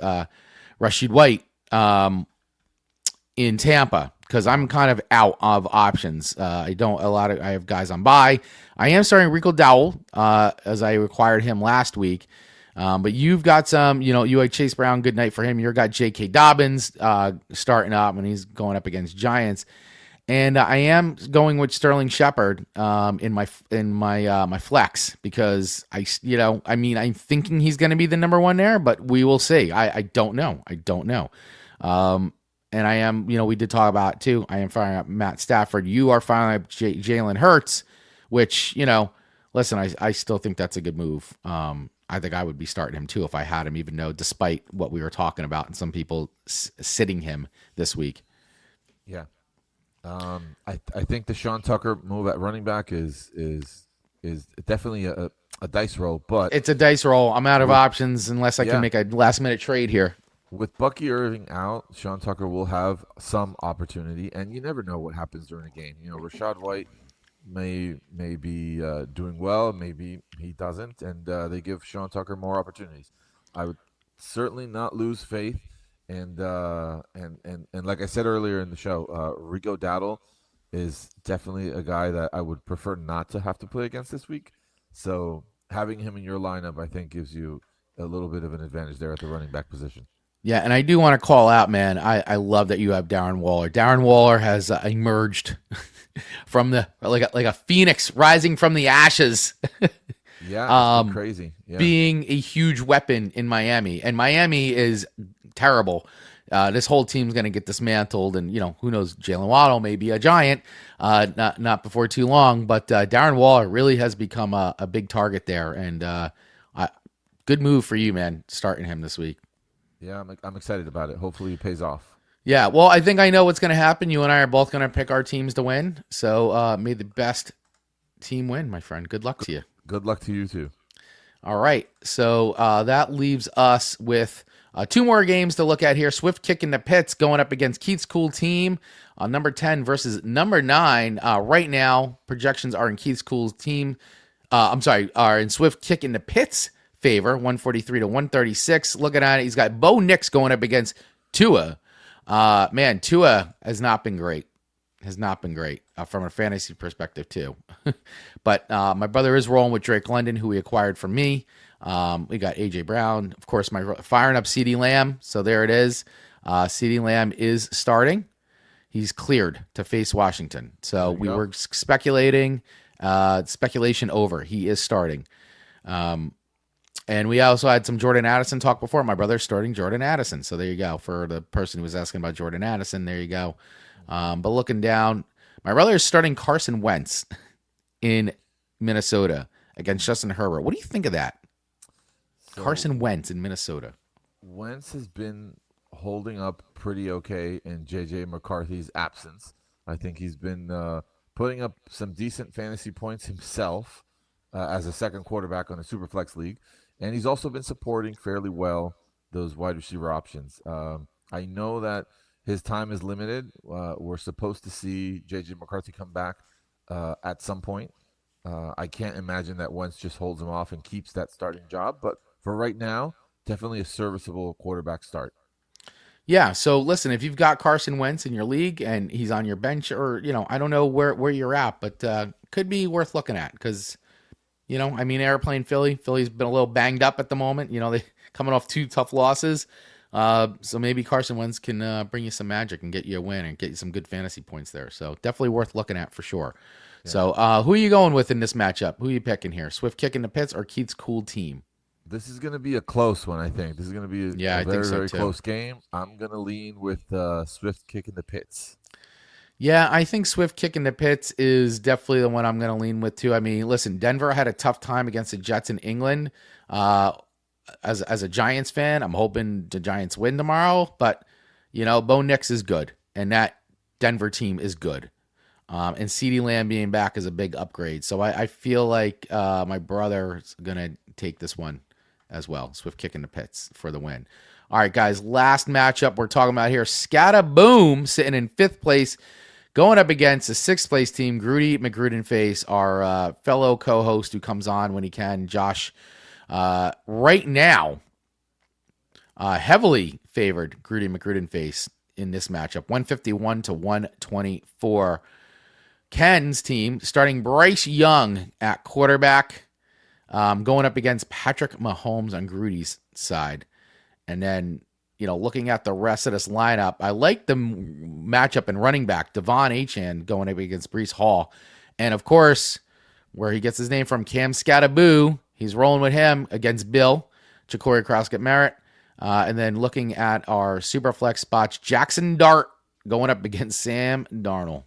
Rashid White in Tampa, because I'm kind of out of options. I have guys on bye. I am starting Rico Dowell, as I required him last week. But you've got some, you had Chase Brown, good night for him. You've got J.K. Dobbins starting up, and he's going up against Giants. And I am going with Sterling Shepard in my flex because I'm thinking he's going to be the number one there, but we will see. I don't know. I don't know. And I am, we did talk about it too. I am firing up Matt Stafford. You are firing up Jalen Hurts, which, listen, I still think that's a good move. I think I would be starting him too if I had him, even though despite what we were talking about and some people sitting him this week. Yeah. I think the Sean Tucker move at running back is definitely a dice roll, but It's a dice roll. I'm out of options unless I yeah. can make a last minute trade here. With Bucky Irving out, Sean Tucker will have some opportunity, and you never know what happens during a game. Rashad White may be doing well, maybe he doesn't, and they give Sean Tucker more opportunities. I would certainly not lose faith, and like I said earlier in the show, Rico Dowdle is definitely a guy that I would prefer not to have to play against this week. So having him in your lineup, I think, gives you a little bit of an advantage there at the running back position. Yeah, and I do want to call out, man. I love that you have Darren Waller. Darren Waller has emerged from the like a phoenix rising from the ashes. Yeah, it's crazy. Yeah. Being a huge weapon in Miami, and Miami is terrible. This whole team's going to get dismantled, and who knows? Jalen Waddle may be a giant, not before too long. But Darren Waller really has become a big target there, and good move for you, man. Starting him this week. Yeah, I'm excited about it. Hopefully it pays off. Yeah, well, I think I know what's going to happen. You and I are both going to pick our teams to win. So may the best team win, my friend. Good luck to you. Good luck to you, too. All right. So that leaves us with two more games to look at here. Swift kicking the pits going up against Keith's Cool Team. Number 10 versus number 9. Right now, projections are in Keith's Cool Team. Are in Swift kicking the pits favor, 143 to 136. Looking at it, he's got Bo Nix going up against Tua. Man, Tua has not been great. From a fantasy perspective too. But my brother is rolling with Drake London, who he acquired from me. We got AJ Brown, of course. Firing up CeeDee Lamb. So there it is. CeeDee Lamb is starting. He's cleared to face Washington. So we were speculating. Speculation over. He is starting. And we also had some Jordan Addison talk before. My brother's starting Jordan Addison. So there you go. For the person who was asking about Jordan Addison, there you go. But looking down, my brother is starting Carson Wentz in Minnesota against Justin Herbert. What do you think of that? So, Carson Wentz in Minnesota. Wentz has been holding up pretty okay in J.J. McCarthy's absence. I think he's been putting up some decent fantasy points himself as a second quarterback on a Superflex league. And he's also been supporting fairly well those wide receiver options. I know that his time is limited. We're supposed to see J.J. McCarthy come back at some point. I can't imagine that Wentz just holds him off and keeps that starting job. But for right now, definitely a serviceable quarterback start. Yeah, so listen, if you've got Carson Wentz in your league and he's on your bench, or, I don't know where you're at, but could be worth looking at because – airplane Philly. Philly's been a little banged up at the moment. They coming off 2 tough losses. So maybe Carson Wentz can bring you some magic and get you a win and get you some good fantasy points there. So definitely worth looking at for sure. Yeah. So who are you going with in this matchup? Who are you picking here? Swift kicking the pits or Keith's Cool Team? This is going to be a close one, I think. This is going to be a very, very close game. I'm going to lean with Swift kicking the pits. Yeah, I think Swift kicking the pits is definitely the one I'm going to lean with too. I mean, listen, Denver had a tough time against the Jets in England. As a Giants fan, I'm hoping the Giants win tomorrow. But, Bo Nix is good, and that Denver team is good. And CeeDee Lamb being back is a big upgrade. So I feel like my brother's going to take this one as well. Swift kicking the pits for the win. All right, guys, last matchup we're talking about here. Scataboom sitting in 5th place. Going up against the 6th place team, Grudy McGrudenface, our fellow co-host who comes on when he can, Josh. Right now, heavily favored Grudy McGrudenface in this matchup, 151 to 124. Ken's team starting Bryce Young at quarterback, going up against Patrick Mahomes on Grudy's side. And then looking at the rest of this lineup, I like the matchup in running back, Devon Achane going up against Brees Hall. And of course, where he gets his name from, Cam Scattaboo, he's rolling with him against Bill, Ja'Cory Croskett-Merritt. And then looking at our super flex spots, Jackson Dart going up against Sam Darnold.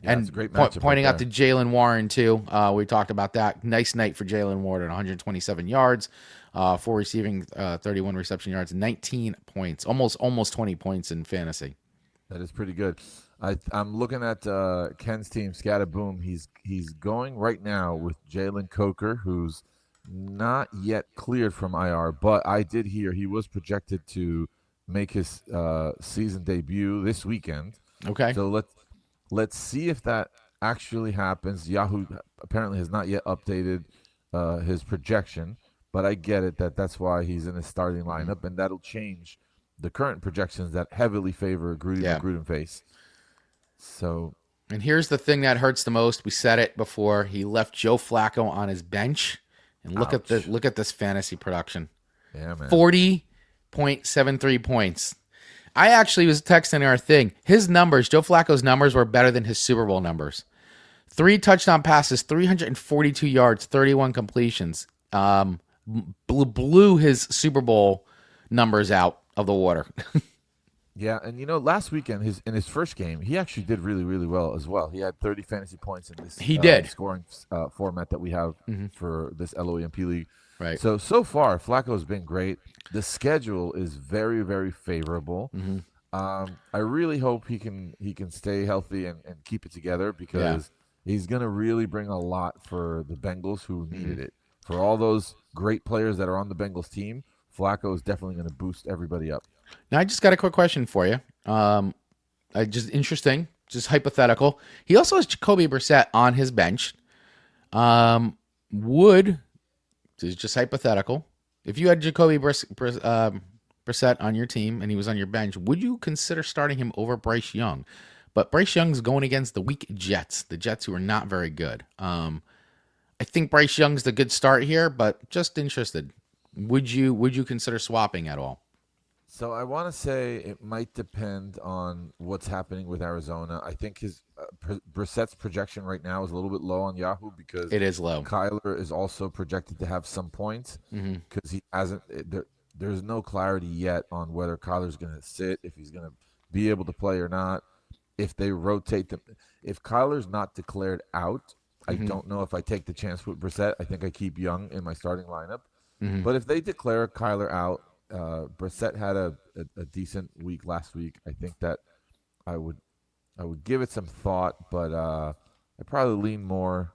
Yeah, and it's a great matchup pointing right out to Jaylen Warren, too. We talked about that. Nice night for Jaylen Warren at 127 yards, 4 receiving, 31 reception yards, 19 points, almost 20 points in fantasy. That is pretty good. I'm looking at Ken's team, Scataboom. He's going right now with Jalen Coker, who's not yet cleared from IR, but I did hear he was projected to make his season debut this weekend. Okay. So let's see if that actually happens. Yahoo apparently has not yet updated his projection, but I get it that's why he's in the starting lineup, and that'll change the current projections that heavily favor Gruden face. So, and here's the thing that hurts the most. We said it before. He left Joe Flacco on his bench, and look at this fantasy production. Yeah, man. 40.73 points. I actually was texting our thing. His numbers, Joe Flacco's numbers, were better than his Super Bowl numbers. 3 touchdown passes, 342 yards, 31 completions. Blew his Super Bowl numbers out of the water. Yeah, and last weekend, in his first game, he actually did really, really well as well. He had 30 fantasy points in this scoring format that we have for this LOEMP league. Right. So far, Flacco's been great. The schedule is very, very favorable. I really hope he can stay healthy and keep it together, because he's going to really bring a lot for the Bengals, who needed it. For all those great players that are on the Bengals team, Flacco is definitely going to boost everybody up. Now, I just got a quick question for you. Just interesting, just hypothetical. He also has Jacoby Brissett on his bench. This is just hypothetical. If you had Jacoby Brissett on your team and he was on your bench, would you consider starting him over Bryce Young? But Bryce Young's going against the weak Jets, the Jets who are not very good. I think Bryce Young's the good start here, but just interested. Would you consider swapping at all? So I want to say it might depend on what's happening with Arizona. I think his Brissett's projection right now is a little bit low on Yahoo, because it is low. Kyler is also projected to have some points, because he hasn't. There's no clarity yet on whether Kyler's going to sit, if he's going to be able to play or not. If they rotate them, if Kyler's not declared out, I don't know if I take the chance with Brissett. I think I keep Young in my starting lineup. But if they declare Kyler out, Brissett had a decent week last week. I think that I would give it some thought, but I probably lean more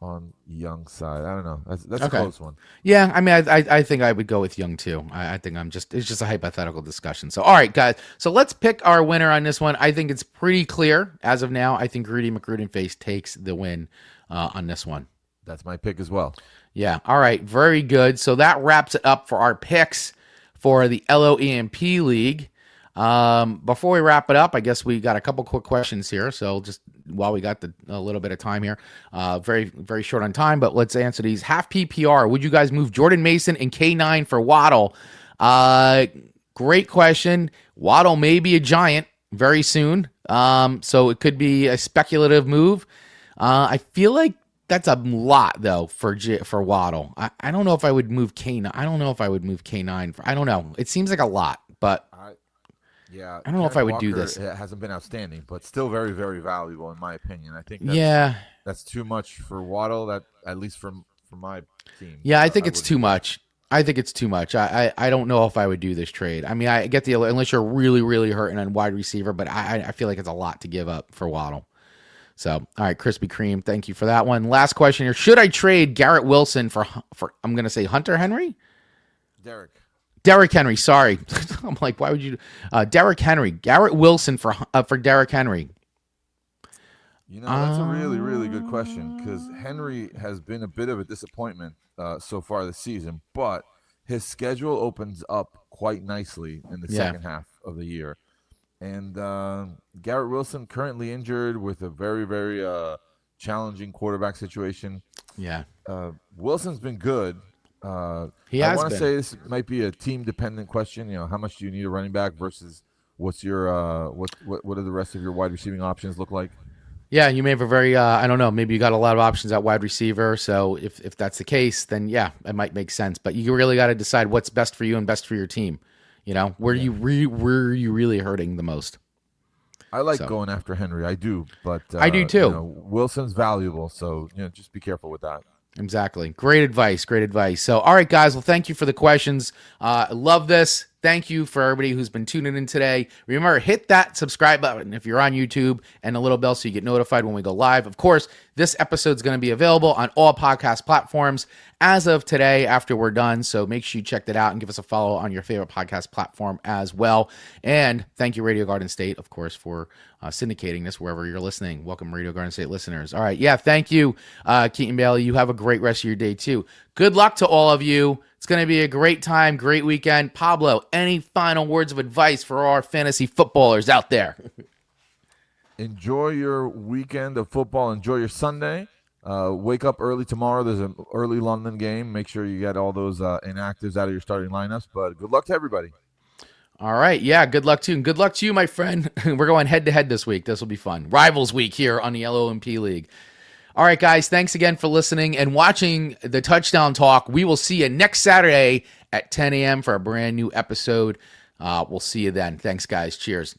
on Young's side. I don't know. That's okay. A close one. Yeah, I mean, I think I would go with Young too. I think it's just a hypothetical discussion. So, all right, guys. So let's pick our winner on this one. I think it's pretty clear as of now. I think Rudy McGrudenface takes the win on this one. That's my pick as well. Yeah. All right. Very good. So that wraps it up for our picks for the LOEMP League. Before we wrap it up, I guess we got a couple quick questions here. So just while we got a little bit of time here, very, very short on time, but let's answer these. Half PPR, would you guys move Jordan Mason and K9 for Waddle? Great question. Waddle may be a Giant very soon. So it could be a speculative move. I feel like that's a lot though for Waddle. I don't know if I would move K9. I don't know if I would move K9. I don't know. It seems like a lot, but yeah, I don't know if I would do this. It hasn't been outstanding, but still very, very valuable in my opinion. I think that's too much for Waddle. That at least for my team. Yeah, I think it's too much. I think it's too much. I don't know if I would do this trade. I mean, I get the unless you're really, really hurting on wide receiver, but I feel like it's a lot to give up for Waddle. So, all right, Krispy Kreme, thank you for that one. Last question here. Should I trade Garrett Wilson for I'm going to say Hunter Henry? Derrick Henry, sorry. I'm like, why would you Derrick Henry. Garrett Wilson for Derrick Henry. That's a really, really good question, because Henry has been a bit of a disappointment so far this season, but his schedule opens up quite nicely in the second half of the year. And Garrett Wilson currently injured with a very, very challenging quarterback situation. Yeah. Wilson's been good. He I has want to been. say this might be a team dependent question. How much do you need a running back versus what's your what do the rest of your wide receiving options look like? Yeah, you may have a very, I don't know, maybe you got a lot of options at wide receiver. So if that's the case, then yeah, it might make sense. But you really got to decide what's best for you and best for your team. Yeah. Where are you really hurting the most? I like So going after Henry. I do, but I do too. Wilson's valuable, so just be careful with that. Exactly. Great advice. Great advice. So, all right, guys. Well, thank you for the questions. I love this. Thank you for everybody who's been tuning in today. Remember, hit that subscribe button if you're on YouTube and the little bell so you get notified when we go live. Of course, this episode is going to be available on all podcast platforms as of today after we're done. So make sure you check that out and give us a follow on your favorite podcast platform as well. And thank you, Radio Garden State, of course, for syndicating this wherever you're listening. Welcome, Radio Garden State listeners. All right. Yeah. Thank you, Keaton Bailey. You have a great rest of your day, too. Good luck to all of you. It's going to be a great time, great weekend. Pablo, any final words of advice for our fantasy footballers out there? Enjoy your weekend of football. Enjoy your Sunday. Wake up early tomorrow. There's an early London game. Make sure you get all those inactives out of your starting lineups. But good luck to everybody. All right. Yeah. Good luck to you. And good luck to you, my friend. We're going head to head this week. This will be fun. Rivals week here on the LOMP League. All right, guys. Thanks again for listening and watching the Touchdown Talk. We will see you next Saturday at 10 a.m. for a brand new episode. We'll see you then. Thanks, guys. Cheers.